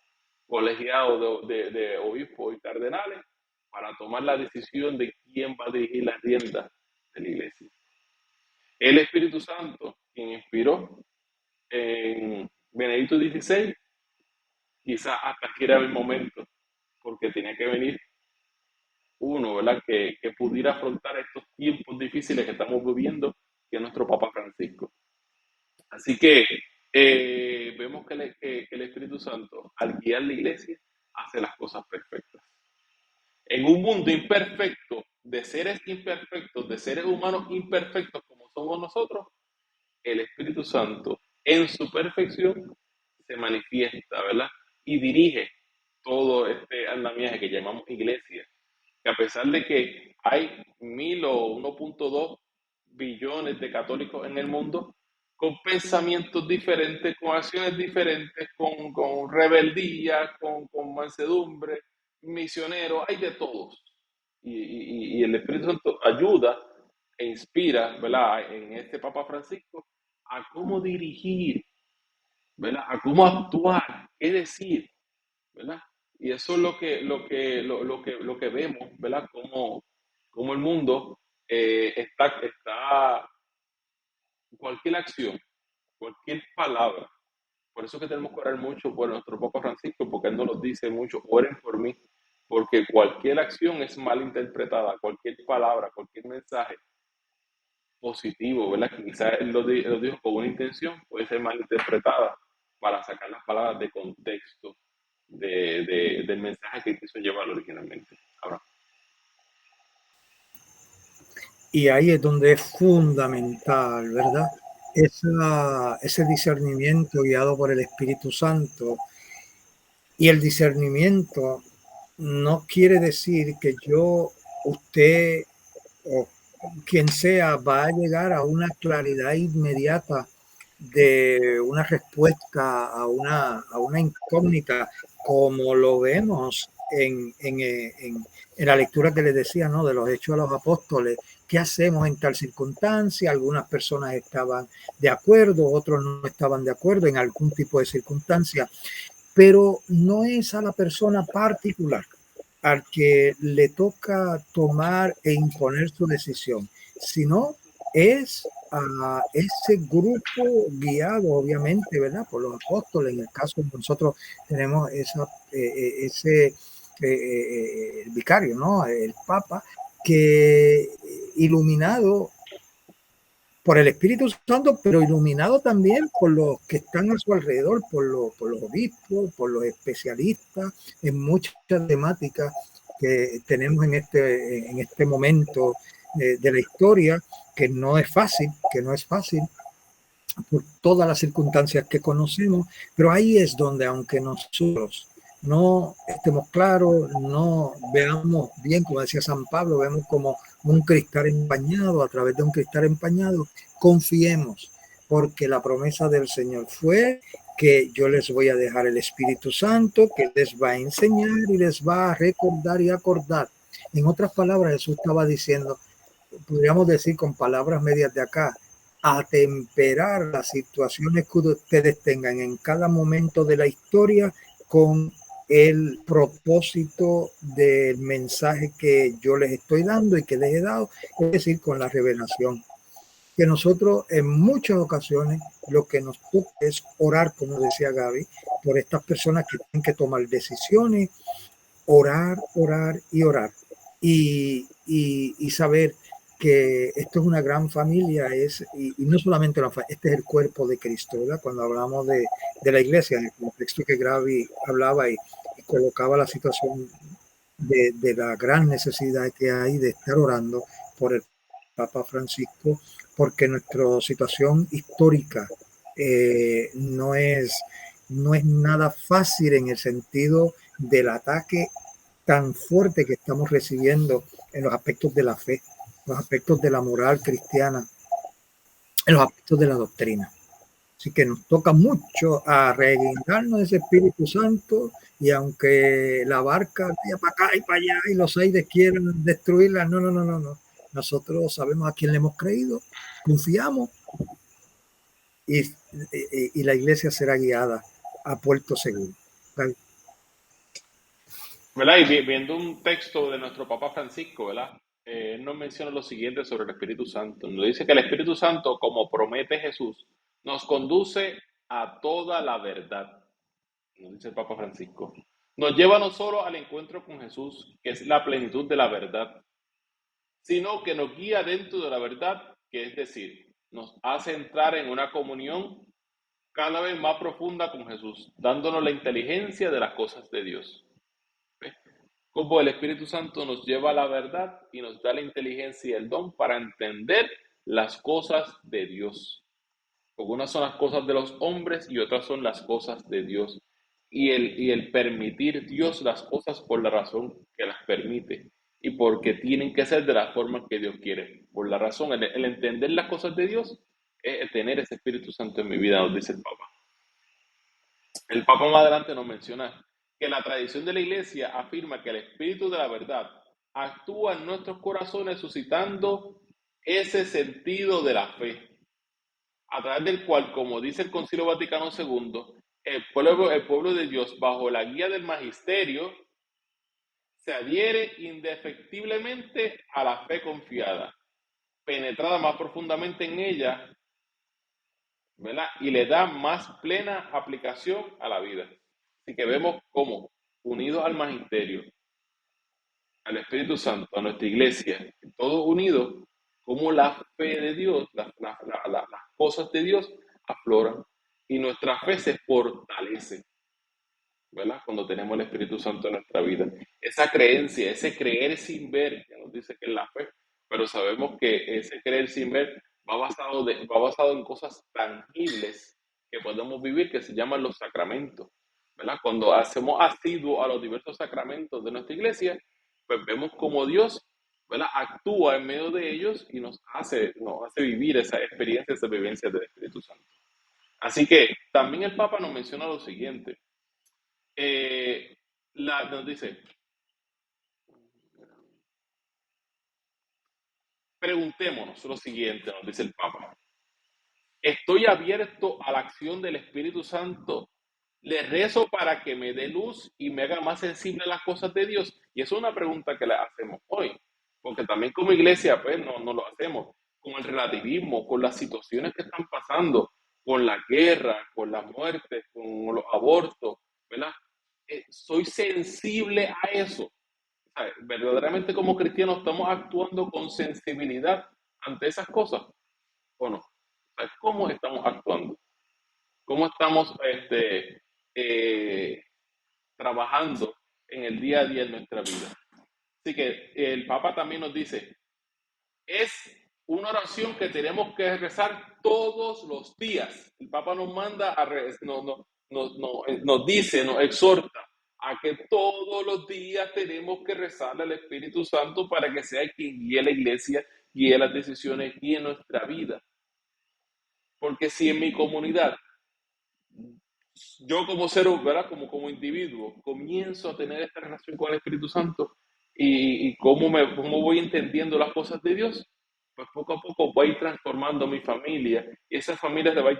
colegiado de obispos y cardenales para tomar la decisión de quién va a dirigir las riendas de la iglesia. El Espíritu Santo, quien inspiró en Benedicto XVI, quizás hasta aquí era el momento, porque tenía que venir uno, ¿verdad?, que pudiera afrontar estos tiempos difíciles que estamos viviendo, que es nuestro Papa Francisco. Así que vemos que el Espíritu Santo, al guiar la iglesia, hace las cosas perfectas. En un mundo imperfecto, de seres imperfectos, de seres humanos imperfectos como somos nosotros, el Espíritu Santo en su perfección se manifiesta, ¿verdad?, y dirige todo este andamiaje que llamamos iglesia, que a pesar de que hay 1.2 billones de católicos en el mundo, con pensamientos diferentes, con acciones diferentes, con rebeldía, con mansedumbre, misioneros, hay de todos. Y el Espíritu Santo ayuda e inspira, ¿verdad?, en este Papa Francisco a cómo dirigir, ¿verdad?, a cómo actuar, qué decir, ¿verdad? Y eso es lo que vemos, ¿verdad? Como el mundo está, cualquier acción, cualquier palabra. Por eso es que tenemos que orar mucho por nuestro Papa Francisco, porque él nos lo dice mucho, oren por mí, porque cualquier acción es mal interpretada, cualquier palabra, cualquier mensaje positivo, ¿verdad? Que quizás él lo dijo con una intención, puede ser mal interpretada para sacar las palabras de contexto del mensaje que quiso llevar originalmente. Ahora, Y ahí es donde es fundamental, ¿verdad? Ese discernimiento guiado por el Espíritu Santo. Y el discernimiento no quiere decir que usted o quien sea va a llegar a una claridad inmediata de una respuesta a una incógnita, como lo vemos en la lectura que les decía, ¿no? De los Hechos de los Apóstoles. ¿Qué hacemos en tal circunstancia? Algunas personas estaban de acuerdo, otros no estaban de acuerdo en algún tipo de circunstancia, pero no es a la persona particular al que le toca tomar e imponer su decisión, sino es a ese grupo guiado, obviamente, ¿verdad? Por los apóstoles. En el caso de nosotros tenemos ese vicario, ¿no? El Papa, que iluminado por el Espíritu Santo, pero iluminado también por los que están a su alrededor, por los obispos, por los especialistas en muchas temáticas que tenemos en este momento de la historia, que no es fácil por todas las circunstancias que conocemos, pero ahí es donde, aunque nosotros no estemos claros, no veamos bien, como decía San Pablo, vemos como un cristal empañado, a través de un cristal empañado, confiemos, porque la promesa del Señor fue que yo les voy a dejar el Espíritu Santo, que les va a enseñar y les va a recordar y acordar. En otras palabras, Jesús estaba diciendo, podríamos decir con palabras medias de acá, atemperar las situaciones que ustedes tengan en cada momento de la historia con el propósito del mensaje que yo les estoy dando y que les he dado, es decir, con la revelación. Que nosotros en muchas ocasiones lo que nos toca es orar, como decía Gaby, por estas personas que tienen que tomar decisiones, orar, orar y orar. Y saber que esto es una gran familia, y no solamente este es el cuerpo de Cristo, ¿verdad? Cuando hablamos de la iglesia, en el contexto que Gaby hablaba y colocaba la situación de la gran necesidad que hay de estar orando por el Papa Francisco, porque nuestra situación histórica no es nada fácil en el sentido del ataque tan fuerte que estamos recibiendo en los aspectos de la fe, los aspectos de la moral cristiana, en los aspectos de la doctrina. Así que nos toca mucho a reguindarnos ese Espíritu Santo, y aunque la barca vaya para acá y para allá y los aires quieran destruirla, no, no, no, no, no. Nosotros sabemos a quién le hemos creído, confiamos y la iglesia será guiada a puerto seguro. ¿Vale? ¿verdad? Y viendo un texto de nuestro Papa Francisco, ¿verdad? Él nos menciona lo siguiente sobre el Espíritu Santo. Nos dice que el Espíritu Santo, como promete Jesús, nos conduce a toda la verdad, nos dice el Papa Francisco. Nos lleva no solo al encuentro con Jesús, que es la plenitud de la verdad, sino que nos guía dentro de la verdad, que es decir, nos hace entrar en una comunión cada vez más profunda con Jesús, dándonos la inteligencia de las cosas de Dios. ¿Ve? Como el Espíritu Santo nos lleva a la verdad y nos da la inteligencia y el don para entender las cosas de Dios. Porque unas son las cosas de los hombres y otras son las cosas de Dios. y el permitir Dios las cosas por la razón que las permite y porque tienen que ser de la forma que Dios quiere. Por la razón, el entender las cosas de Dios es tener ese Espíritu Santo en mi vida, nos dice el Papa. El Papa más adelante nos menciona que la tradición de la Iglesia afirma que el Espíritu de la verdad actúa en nuestros corazones suscitando ese sentido de la fe, a través del cual, como dice el Concilio Vaticano II, el pueblo de Dios, bajo la guía del magisterio, se adhiere indefectiblemente a la fe confiada, penetrada más profundamente en ella, ¿verdad? Y le da más plena aplicación a la vida. Así que vemos cómo, unidos al magisterio, al Espíritu Santo, a nuestra iglesia, todos unidos, como la fe de Dios, las cosas de Dios afloran y nuestra fe se fortalece, ¿verdad? Cuando tenemos el Espíritu Santo en nuestra vida. Esa creencia, ese creer sin ver, que nos dice que es la fe, pero sabemos que ese creer sin ver va basado en cosas tangibles que podemos vivir, que se llaman los sacramentos, ¿verdad? Cuando hacemos asiduo a los diversos sacramentos de nuestra iglesia, pues vemos cómo Dios, ¿verdad?, actúa en medio de ellos y nos hace vivir esa experiencia, esa vivencia del Espíritu Santo. Así que también el Papa nos menciona lo siguiente. Nos dice, preguntémonos lo siguiente, nos dice el Papa. ¿Estoy abierto a la acción del Espíritu Santo? ¿Le rezo para que me dé luz y me haga más sensible a las cosas de Dios? Y eso es una pregunta que le hacemos hoy, porque también como iglesia pues no lo hacemos con el relativismo, con las situaciones que están pasando, con la guerra, con la muerte, con los abortos, ¿verdad? Soy sensible a eso. O sea, verdaderamente como cristianos estamos actuando con sensibilidad ante esas cosas, ¿o no? O sea, ¿cómo estamos actuando? ¿Cómo estamos trabajando en el día a día de nuestra vida? Así que el Papa también nos dice, es una oración que tenemos que rezar todos los días. El Papa nos manda, nos dice, nos exhorta a que todos los días tenemos que rezarle al Espíritu Santo para que sea quien guíe la iglesia, guíe las decisiones, guíe nuestra vida. Porque si en mi comunidad, yo como ser, ¿verdad?, como individuo, comienzo a tener esta relación con el Espíritu Santo y cómo voy entendiendo las cosas de Dios, pues poco a poco voy transformando mi familia y esa familia va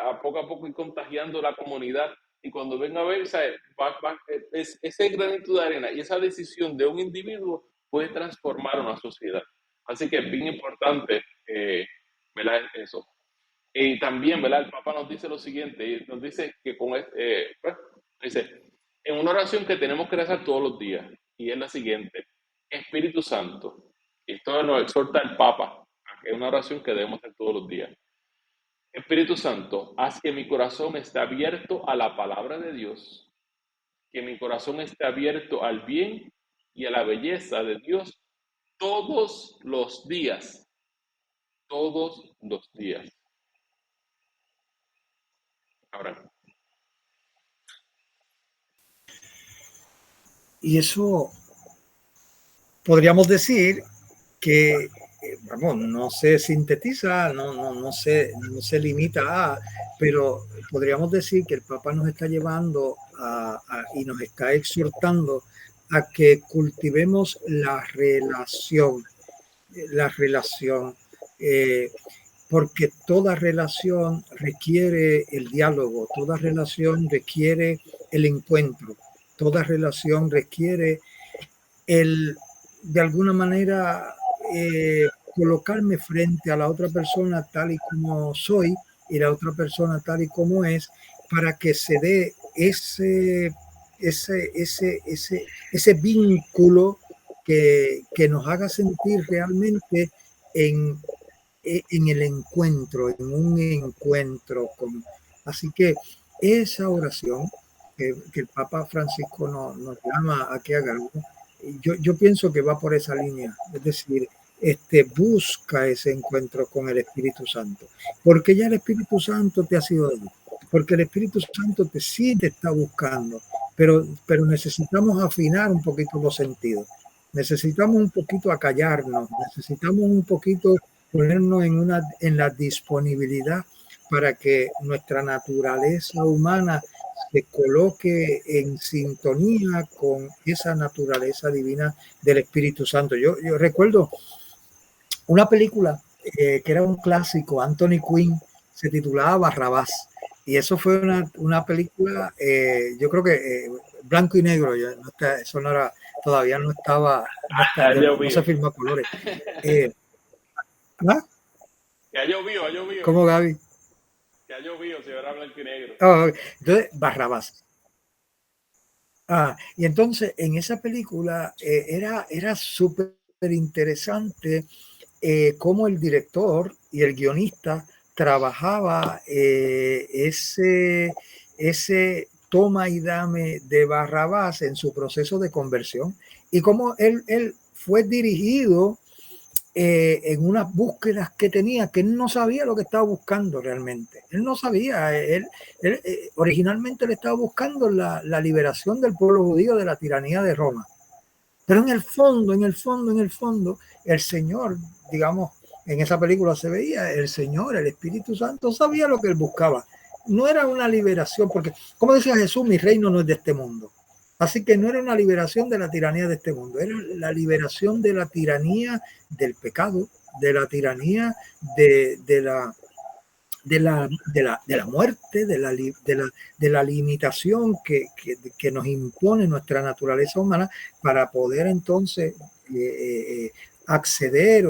a poco a poco ir contagiando la comunidad y cuando venga a ver, ¿sabes?, ese granito de arena y esa decisión de un individuo puede transformar una sociedad. Así que es bien importante, ¿verdad?, eso. Y también, ¿verdad?, el Papa nos dice lo siguiente, nos dice que dice, en una oración que tenemos que rezar todos los días, y es la siguiente, Espíritu Santo, y esto nos exhorta el Papa, que es una oración que debemos hacer todos los días. Espíritu Santo, haz que mi corazón esté abierto a la palabra de Dios, que mi corazón esté abierto al bien y a la belleza de Dios todos los días, todos los días. Ahora. Y eso podríamos decir que, vamos, no se sintetiza, no se limita a, pero podríamos decir que el Papa nos está llevando y nos está exhortando a que cultivemos la relación, porque toda relación requiere el diálogo, toda relación requiere el encuentro, toda relación requiere de alguna manera, colocarme frente a la otra persona tal y como soy y la otra persona tal y como es, para que se dé ese vínculo que nos haga sentir realmente en el encuentro, en un encuentro así que esa oración que el Papa Francisco nos llama a que hagamos, yo pienso que va por esa línea, es decir, busca ese encuentro con el Espíritu Santo, porque ya el Espíritu Santo te ha sido dado. porque el Espíritu Santo sí te está buscando, pero necesitamos afinar un poquito los sentidos, necesitamos un poquito acallarnos, necesitamos un poquito ponernos en la disponibilidad para que nuestra naturaleza humana se coloque en sintonía con esa naturaleza divina del Espíritu Santo. Yo recuerdo una película que era un clásico, Anthony Quinn, se titulaba Barrabás. Y eso fue una película, yo creo que blanco y negro, no está, eso no era, todavía no estaba, Ha no se llovido. filmó a colores. Eh, ¿Ah? Que ha llovido, ha llovido. ¿Cómo, Gaby? Que ha llovido, si era blanco y negro. Oh, entonces, Barrabás. Y entonces en esa película era súper interesante cómo el director y el guionista trabajaba ese toma y dame de Barrabás en su proceso de conversión y cómo él fue dirigido en unas búsquedas que tenía, que él no sabía lo que estaba buscando realmente. Él no sabía, originalmente le estaba buscando la liberación del pueblo judío de la tiranía de Roma. Pero en el fondo, el Señor, digamos, en esa película se veía, el Señor, el Espíritu Santo, sabía lo que él buscaba. No era una liberación, porque, como decía Jesús, mi reino no es de este mundo. Así que no era una liberación de la tiranía de este mundo, era la liberación de la tiranía del pecado, de la tiranía de la muerte, de la limitación que nos impone nuestra naturaleza humana para poder entonces acceder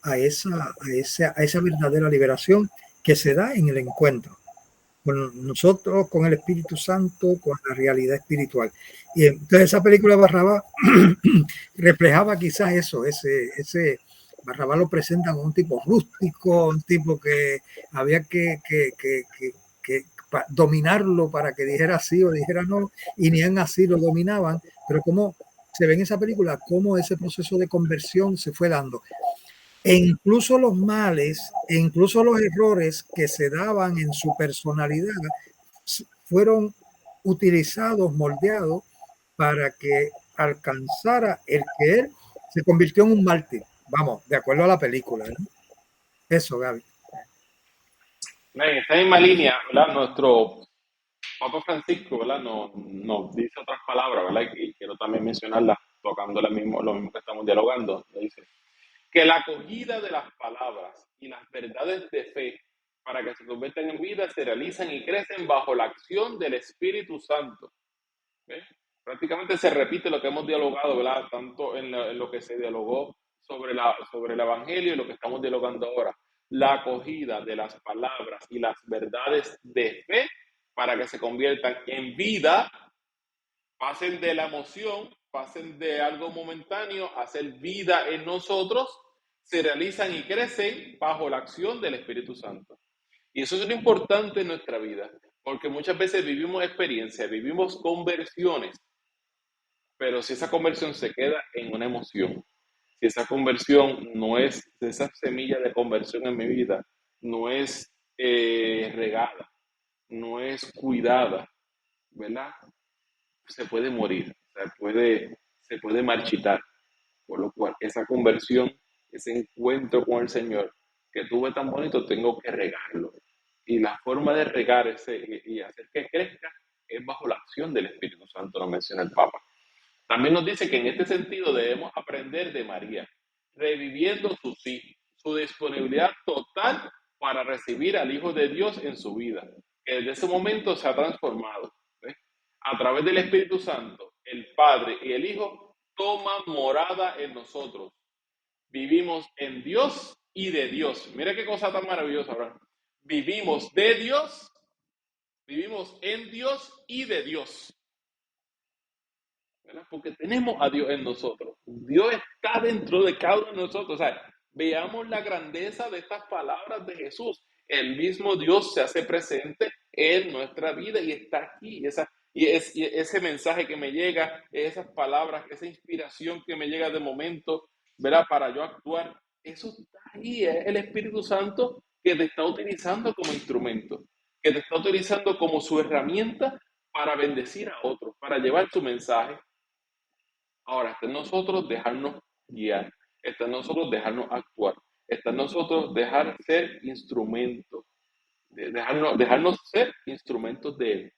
a esa verdadera liberación que se da en el encuentro con nosotros, con el Espíritu Santo, con la realidad espiritual. Y entonces esa película Barrabás reflejaba quizás eso, ese Barrabás lo presenta como un tipo rústico, un tipo que había que dominarlo para que dijera sí o dijera no, y ni en así lo dominaban, pero como se ve en esa película, cómo ese proceso de conversión se fue dando. E incluso los males, e incluso los errores que se daban en su personalidad fueron utilizados, moldeados, para que alcanzara el que él se convirtió en un mártir. Vamos, de acuerdo a la película, ¿no? Eso, Gaby. En esta misma línea, ¿verdad? Nuestro Papa Francisco, ¿verdad? Nos dice otras palabras, ¿verdad? Y quiero también mencionarlas, tocando lo mismo que estamos dialogando. Dice que la acogida de las palabras y las verdades de fe para que se conviertan en vida se realizan y crecen bajo la acción del Espíritu Santo. ¿Ves? Prácticamente se repite lo que hemos dialogado, ¿verdad? Tanto en lo que se dialogó sobre el Evangelio y lo que estamos dialogando ahora. La acogida de las palabras y las verdades de fe para que se conviertan en vida, pasen de la emoción, pasen de algo momentáneo a ser vida en nosotros, se realizan y crecen bajo la acción del Espíritu Santo. Y eso es lo importante en nuestra vida, porque muchas veces vivimos experiencias, vivimos conversiones, pero si esa conversión se queda en una emoción, si esa conversión no es, esa semilla de conversión en mi vida, no es regada, no es cuidada, ¿verdad? Se puede morir, se puede marchitar. Por lo cual, esa conversión, ese encuentro con el Señor que tuve tan bonito, tengo que regarlo. Y la forma de regar y hacer que crezca es bajo la acción del Espíritu Santo, lo menciona el Papa. También nos dice que en este sentido debemos aprender de María, reviviendo su sí, su disponibilidad total para recibir al Hijo de Dios en su vida, que desde ese momento se ha transformado. ¿Ves? A través del Espíritu Santo, el Padre y el Hijo toman morada en nosotros. Vivimos en Dios y de Dios. Mira qué cosa tan maravillosa, ¿verdad? Vivimos de Dios, vivimos en Dios y de Dios. ¿Verdad? Porque tenemos a Dios en nosotros. Dios está dentro de cada uno de nosotros. O sea, veamos la grandeza de estas palabras de Jesús. El mismo Dios se hace presente en nuestra vida y está aquí. Y ese mensaje que me llega, esas palabras, esa inspiración que me llega de momento, ¿verdad? Para yo actuar, eso está ahí. Es el Espíritu Santo que te está utilizando como instrumento. que te está utilizando como su herramienta para bendecir a otros, para llevar su mensaje. Ahora, está en nosotros dejarnos guiar, está en nosotros dejarnos actuar, está en nosotros dejar ser instrumentos, dejarnos ser instrumentos de Él.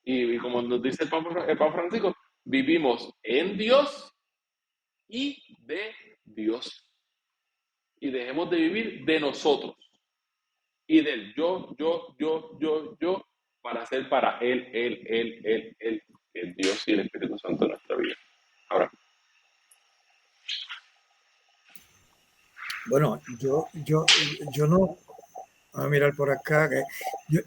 Y como nos dice el Papa Francisco, vivimos en Dios y de Dios. Y dejemos de vivir de nosotros y del yo, para ser para Él, el Dios y el Espíritu Santo en nuestra vida. Ahora, Bueno, yo no, a mirar por acá, que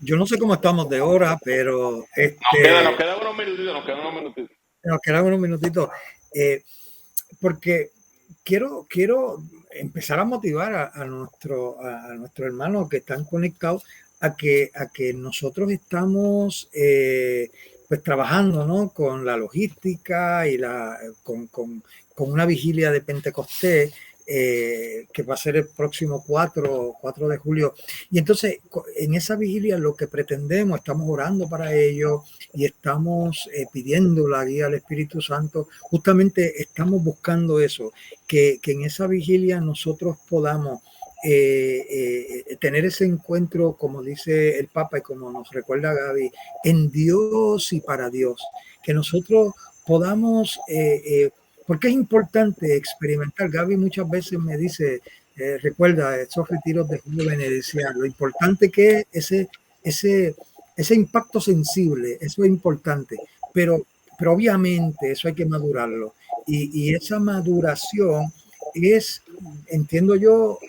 yo no sé cómo estamos de hora, pero nos quedan unos minutitos, nos quedan unos minutitos. nos quedan unos minutitos, eh, porque quiero empezar a motivar a nuestro hermano que están conectados a que nosotros estamos pues trabajando, ¿no? Con la logística y con una vigilia de Pentecostés que va a ser el próximo 4 de julio. Y entonces, en esa vigilia lo que pretendemos, estamos orando para ello y estamos pidiendo la guía del Espíritu Santo, justamente estamos buscando eso, que en esa vigilia nosotros podamos tener ese encuentro, como dice el Papa y como nos recuerda Gaby, en Dios y para Dios, que nosotros podamos porque es importante experimentar. Gaby muchas veces me dice, recuerda esos retiros de jóvenes, decía, lo importante que es ese impacto sensible, eso es importante, pero obviamente eso hay que madurarlo. Y esa maduración es, entiendo yo,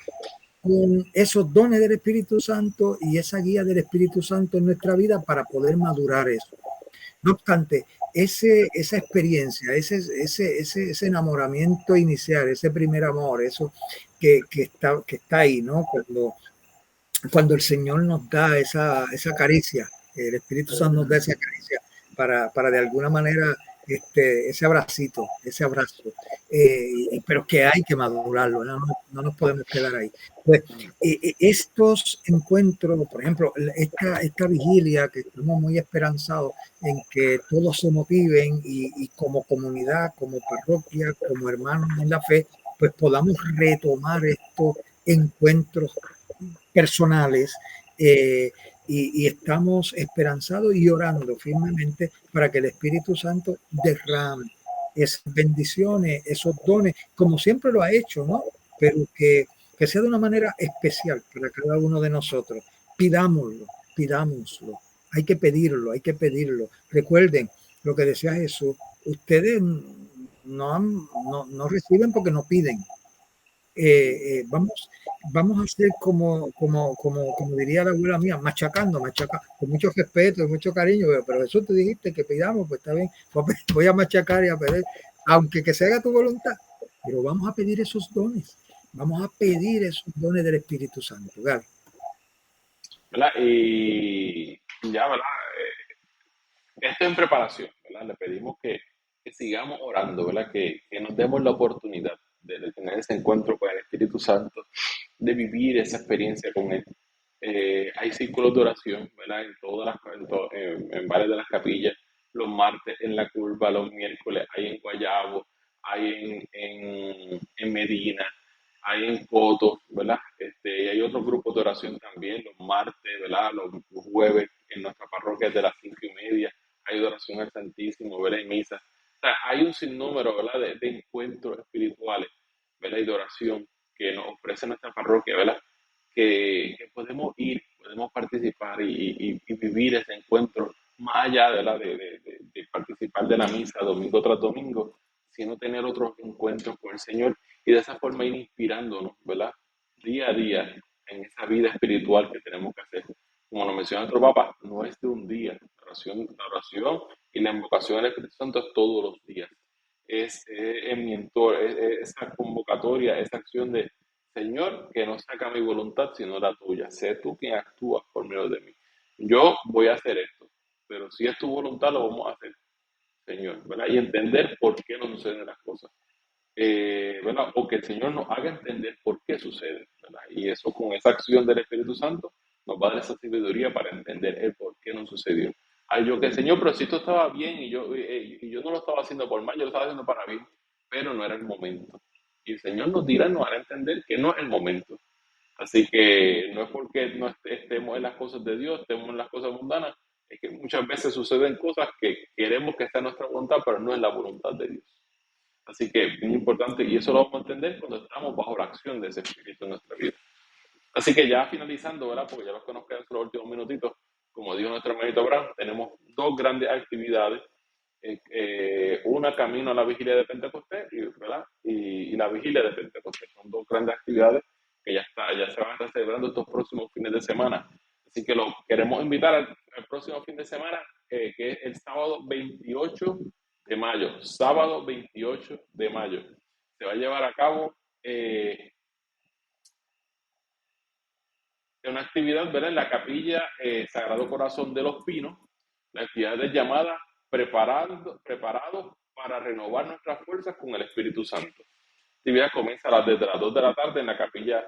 con esos dones del Espíritu Santo y esa guía del Espíritu Santo en nuestra vida para poder madurar eso. No obstante, esa experiencia, ese enamoramiento inicial, ese primer amor, eso que está ahí, ¿no? Cuando el Señor nos da esa caricia, el Espíritu Santo nos da esa caricia para de alguna manera ese abracito, ese abrazo, pero que hay que madurarlo, no nos podemos quedar ahí. Pues estos encuentros, por ejemplo, esta vigilia que estamos muy esperanzados en que todos se motiven y como comunidad, como parroquia, como hermanos en la fe, pues podamos retomar estos encuentros personales y estamos esperanzados y orando firmemente para que el Espíritu Santo derrame esas bendiciones, esos dones, como siempre lo ha hecho, ¿no? Pero que sea de una manera especial para cada uno de nosotros. Pidámoslo, pidámoslo. Hay que pedirlo, hay que pedirlo. Recuerden lo que decía Jesús, ustedes no reciben porque no piden. Vamos a hacer como diría la abuela mía, machacando, con mucho respeto y mucho cariño, pero eso te dijiste que pidamos, pues está bien, voy a machacar y a pedir, aunque que se haga tu voluntad, pero vamos a pedir esos dones, vamos a pedir esos dones del Espíritu Santo, Gaby. ¿Verdad? Y ya, ¿verdad? Esto en preparación, ¿verdad? Le pedimos que sigamos orando, ¿verdad? Que nos demos la oportunidad de tener ese encuentro con el Espíritu Santo, de vivir esa experiencia con Él. Hay círculos de oración, ¿verdad? En varias de las capillas, los martes en la curva, los miércoles hay en Guayabo, hay en Medina, hay en Coto, ¿verdad? Y hay otros grupos de oración también, los martes, ¿verdad? Los jueves en nuestra parroquia de las 5:30, hay oración al Santísimo, ¿verdad? Y misa. O sea, hay un sinnúmero, ¿verdad? De encuentros espirituales, ¿verdad? Y de oración que nos ofrece nuestra parroquia, ¿verdad? Que podemos ir, podemos participar y vivir ese encuentro más allá de participar de la misa domingo tras domingo, sino tener otros encuentros con el Señor y de esa forma ir inspirándonos, ¿verdad? Día a día en esa vida espiritual que tenemos que hacer. Como nos menciona nuestro Papa, no es de un día. La oración y la invocación del Espíritu Santo es todos los días. Es mi entorno, esa convocatoria, esa acción de Señor, que no saca mi voluntad sino la tuya. Sé tú quien actúa por medio de mí. Yo voy a hacer esto, pero si es tu voluntad lo vamos a hacer, Señor, ¿verdad? Y entender por qué nos suceden las cosas. ¿Verdad? O que el Señor nos haga entender por qué sucede, ¿verdad? Y eso, con esa acción del Espíritu Santo, nos va a dar esa sabiduría para entender el por qué no sucedió. Ay, yo que Señor, pero si esto estaba bien y yo no lo estaba haciendo por mal, yo lo estaba haciendo para bien, pero no era el momento. Y el Señor nos dirá, nos hará entender que no es el momento. Así que no es porque no estemos en las cosas de Dios, estemos en las cosas mundanas, es que muchas veces suceden cosas que queremos que sea nuestra voluntad, pero no es la voluntad de Dios. Así que es muy importante, y eso lo vamos a entender cuando estamos bajo la acción de ese Espíritu en nuestra vida. Así que ya finalizando, ¿verdad? Porque ya los que nos quedan son los últimos minutitos, como dijo nuestro hermanito Abraham, tenemos dos grandes actividades. Una camino a la vigilia de Pentecostés, ¿verdad? Y la vigilia de Pentecostés. Son dos grandes actividades que ya se van a estar celebrando estos próximos fines de semana. Así que lo queremos invitar al próximo fin de semana, que es el sábado 28 de mayo. Sábado 28 de mayo. Se va a llevar a cabo una actividad, ¿verdad? En la capilla Sagrado Corazón de los Pinos. La actividad es llamada Preparados para renovar nuestras fuerzas con el Espíritu Santo. La actividad comienza desde las 2 de la tarde en la capilla,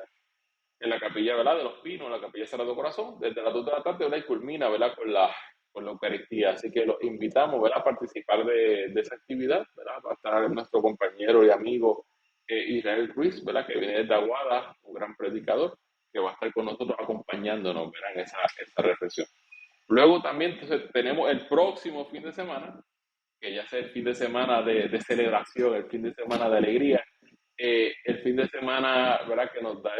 ¿verdad? De los Pinos, en la capilla Sagrado Corazón, desde las 2 de la tarde, ¿verdad? Y culmina, ¿verdad? Con la Eucaristía. Así que los invitamos, ¿verdad? A participar de esa actividad, ¿verdad? Va a estar nuestro compañero y amigo Israel Ruiz, ¿verdad? Que viene desde Aguada, un gran predicador, que va a estar con nosotros acompañándonos, ¿verdad? En esa reflexión. Luego también entonces, tenemos el próximo fin de semana, que ya sea el fin de semana de celebración, el fin de semana de alegría, el fin de semana, ¿verdad? Que nos da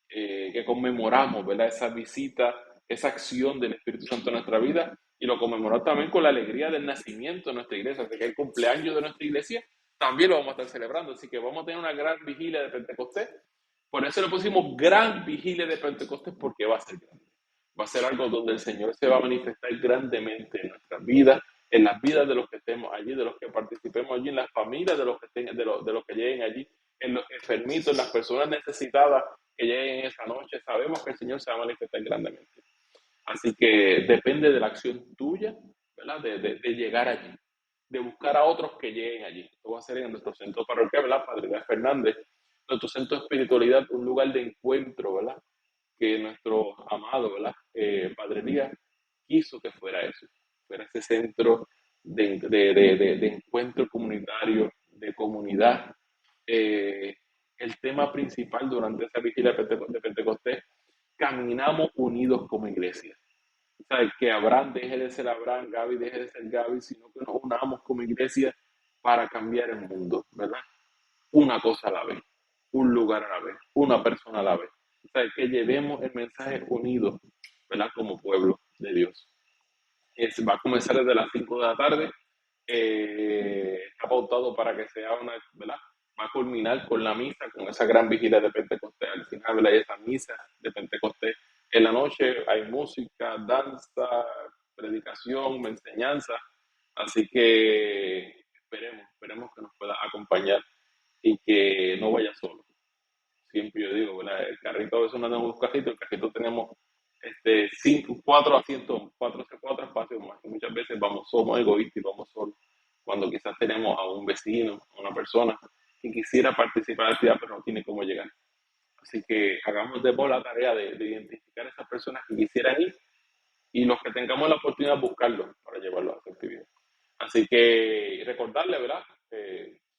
que conmemoramos, ¿verdad? Esa visita, esa acción del Espíritu Santo en nuestra vida, y lo conmemoramos también con la alegría del nacimiento de nuestra iglesia. Así que el cumpleaños de nuestra iglesia también lo vamos a estar celebrando. Así que vamos a tener una gran vigilia de Pentecostés. Por eso le pusimos gran vigilia de Pentecostés, porque va a ser grande. Va a ser algo donde el Señor se va a manifestar grandemente en nuestras vidas, en las vidas de los que estemos allí, de los que participemos allí, en las familias de los que lleguen allí, en los enfermitos, en las personas necesitadas que lleguen esa noche. Sabemos que el Señor se va a manifestar grandemente. Así que depende de la acción tuya, ¿verdad? De llegar allí, de buscar a otros que lleguen allí. Esto va a ser en nuestro centro parroquial, ¿verdad? Padre Díaz Fernández, nuestro centro de espiritualidad, un lugar de encuentro, ¿verdad? Que nuestro amado, ¿verdad? Padre Díaz quiso que fuera eso, fuera ese centro de encuentro comunitario, de comunidad. El tema principal durante esa vigilia de Pentecostés: caminamos unidos como iglesia. O sea, que Abraham deje de ser Abraham, Gaby deje de ser Gaby, sino que nos unamos como iglesia para cambiar el mundo, ¿verdad? Una cosa a la vez, un lugar a la vez, una persona a la vez. O sea, que llevemos el mensaje unido, ¿verdad? Como pueblo de Dios. Va a comenzar desde las 5 de la tarde. Está pautado para que sea ¿verdad? Va a culminar con la misa, con esa gran vigilia de Pentecostés. Al final, ¿verdad? Hay esa misa de Pentecostés. En la noche hay música, danza, predicación, enseñanza. Así que esperemos que nos pueda acompañar y que no vaya solo. Siempre yo digo, ¿verdad? El carrito, a veces no tenemos un carrito, el carrito tenemos cuatro asientos, cuatro espacios más. Y muchas veces somos egoístas y vamos solos, cuando quizás tenemos a un vecino, a una persona que quisiera participar de la actividad, pero no tiene cómo llegar. Así que hagamos de la tarea de identificar a esas personas que quisieran ir, y los que tengamos la oportunidad, buscarlos para llevarlos a esa actividad. Así que recordarle, ¿verdad?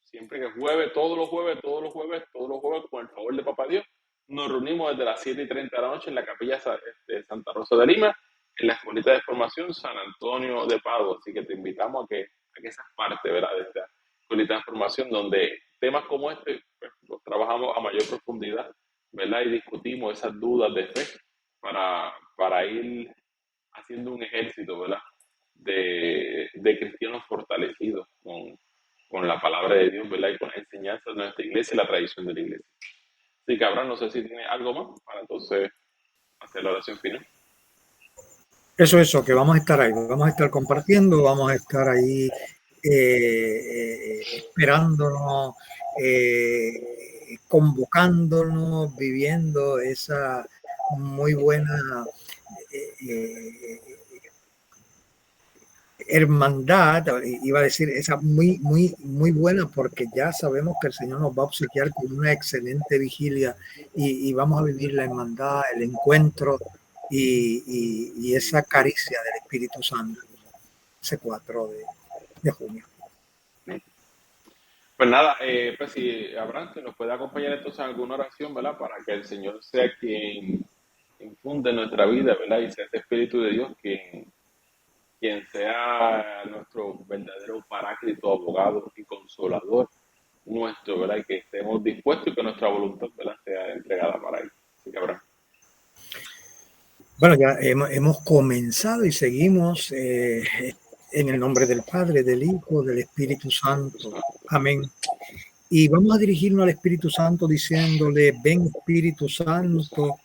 Siempre que todos los jueves, con el favor de Papá Dios, nos reunimos desde las 7:30 de la noche en la capilla de Santa Rosa de Lima, en la Escuelita de Formación San Antonio de Padua. Así que te invitamos a que seas parte, ¿verdad? De esta Escuelita de Formación, donde temas como este pues, los trabajamos a mayor profundidad, ¿verdad? Y discutimos esas dudas de fe para ir haciendo un ejército, ¿verdad? De cristianos fortalecidos con la palabra de Dios, ¿verdad? Y con la enseñanza de nuestra iglesia y la tradición de la iglesia. Así que, Abraham, no sé si tiene algo más para entonces hacer la oración final. Eso, que vamos a estar ahí, vamos a estar compartiendo, vamos a estar ahí esperándonos, convocándonos, viviendo esa muy buena hermandad, iba a decir, esa muy, muy, muy buena, porque ya sabemos que el Señor nos va a obsequiar con una excelente vigilia y vamos a vivir la hermandad, el encuentro y esa caricia del Espíritu Santo, ese 4 de junio. Pues nada, pues si Abraham, que nos puede acompañar entonces en alguna oración, ¿verdad? Para que el Señor sea quien infunde en nuestra vida, ¿verdad? Y sea ese Espíritu de Dios quien sea nuestro verdadero paráclito, abogado y consolador nuestro, ¿verdad? Y que estemos dispuestos y que nuestra voluntad, ¿verdad? Sea entregada para Él. Así que Abraham. Bueno, ya hemos comenzado y seguimos en el nombre del Padre, del Hijo, del Espíritu Santo. Amén. Y vamos a dirigirnos al Espíritu Santo diciéndole, ven Espíritu Santo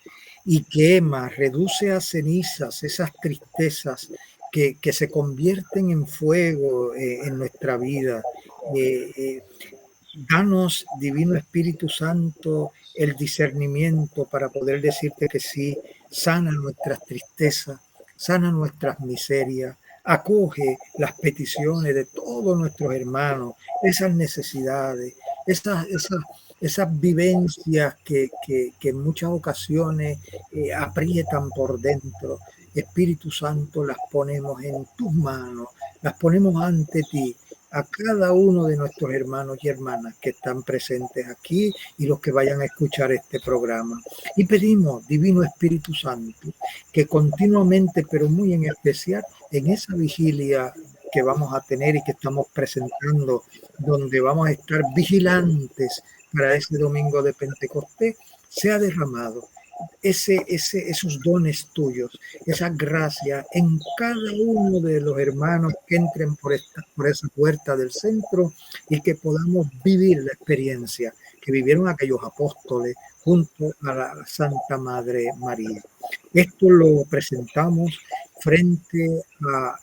y quema, reduce a cenizas esas tristezas que se convierten en fuego en nuestra vida. Danos, Divino Espíritu Santo, el discernimiento para poder decirte que sí, sana nuestras tristezas, sana nuestras miserias, acoge las peticiones de todos nuestros hermanos, esas necesidades, esas vivencias que en muchas ocasiones aprietan por dentro. Espíritu Santo, las ponemos en tus manos, las ponemos ante ti, a cada uno de nuestros hermanos y hermanas que están presentes aquí y los que vayan a escuchar este programa. Y pedimos, Divino Espíritu Santo, que continuamente, pero muy en especial, en esa vigilia que vamos a tener y que estamos presentando, donde vamos a estar vigilantes para ese domingo de Pentecostés, sea derramado esos dones tuyos, esa gracia en cada uno de los hermanos que entren por esa puerta del centro y que podamos vivir la experiencia que vivieron aquellos apóstoles junto a la Santa Madre María. Esto lo presentamos frente a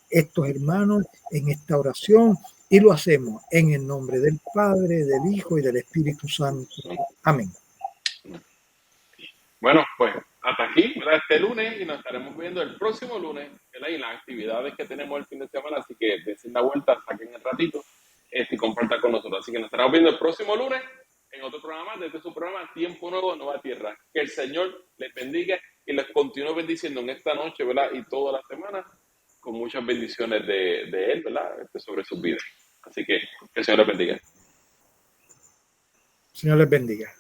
estos hermanos en esta oración y lo hacemos en el nombre del Padre, del Hijo y del Espíritu Santo. Amén. Bueno, pues hasta aquí, ¿verdad? Este lunes y nos estaremos viendo el próximo lunes, ¿verdad? Y las actividades que tenemos el fin de semana, así que den la vuelta, saquen el ratito y compartan con nosotros. Así que nos estaremos viendo el próximo lunes en otro programa, desde su programa Tiempo Nuevo, Nueva Tierra. Que el Señor les bendiga y les continúe bendiciendo en esta noche, ¿verdad? Y toda la semana, con muchas bendiciones de Él, ¿verdad? Sobre sus vidas. Así que el Señor les bendiga. Señor les bendiga.